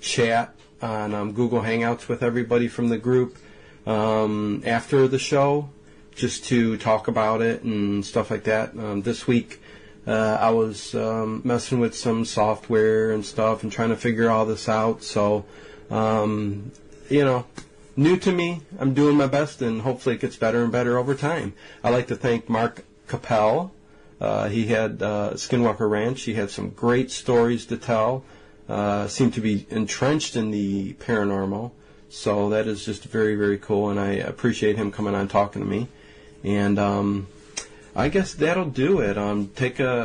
chat on Google Hangouts with everybody from the group after the show, just to talk about it and stuff like that. This week I was messing with some software and stuff and trying to figure all this out. So, new to me. I'm doing my best, and hopefully it gets better and better over time. I'd like to thank Marc Coppell. He had Skinwalker Ranch. He had some great stories to tell. Seemed to be entrenched in the paranormal. So that is just very, very cool, and I appreciate him coming on talking to me. And I guess that'll do it.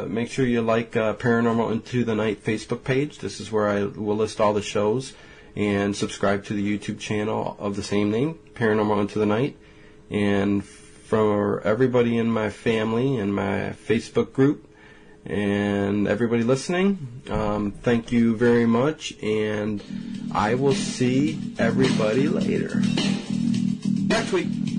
Make sure you like Paranormal Into the Night Facebook page. This is where I will list all the shows, and subscribe to the YouTube channel of the same name, Paranormal Into the Night. And for everybody in my family and my Facebook group and everybody listening, thank you very much, and I will see everybody later. Next week.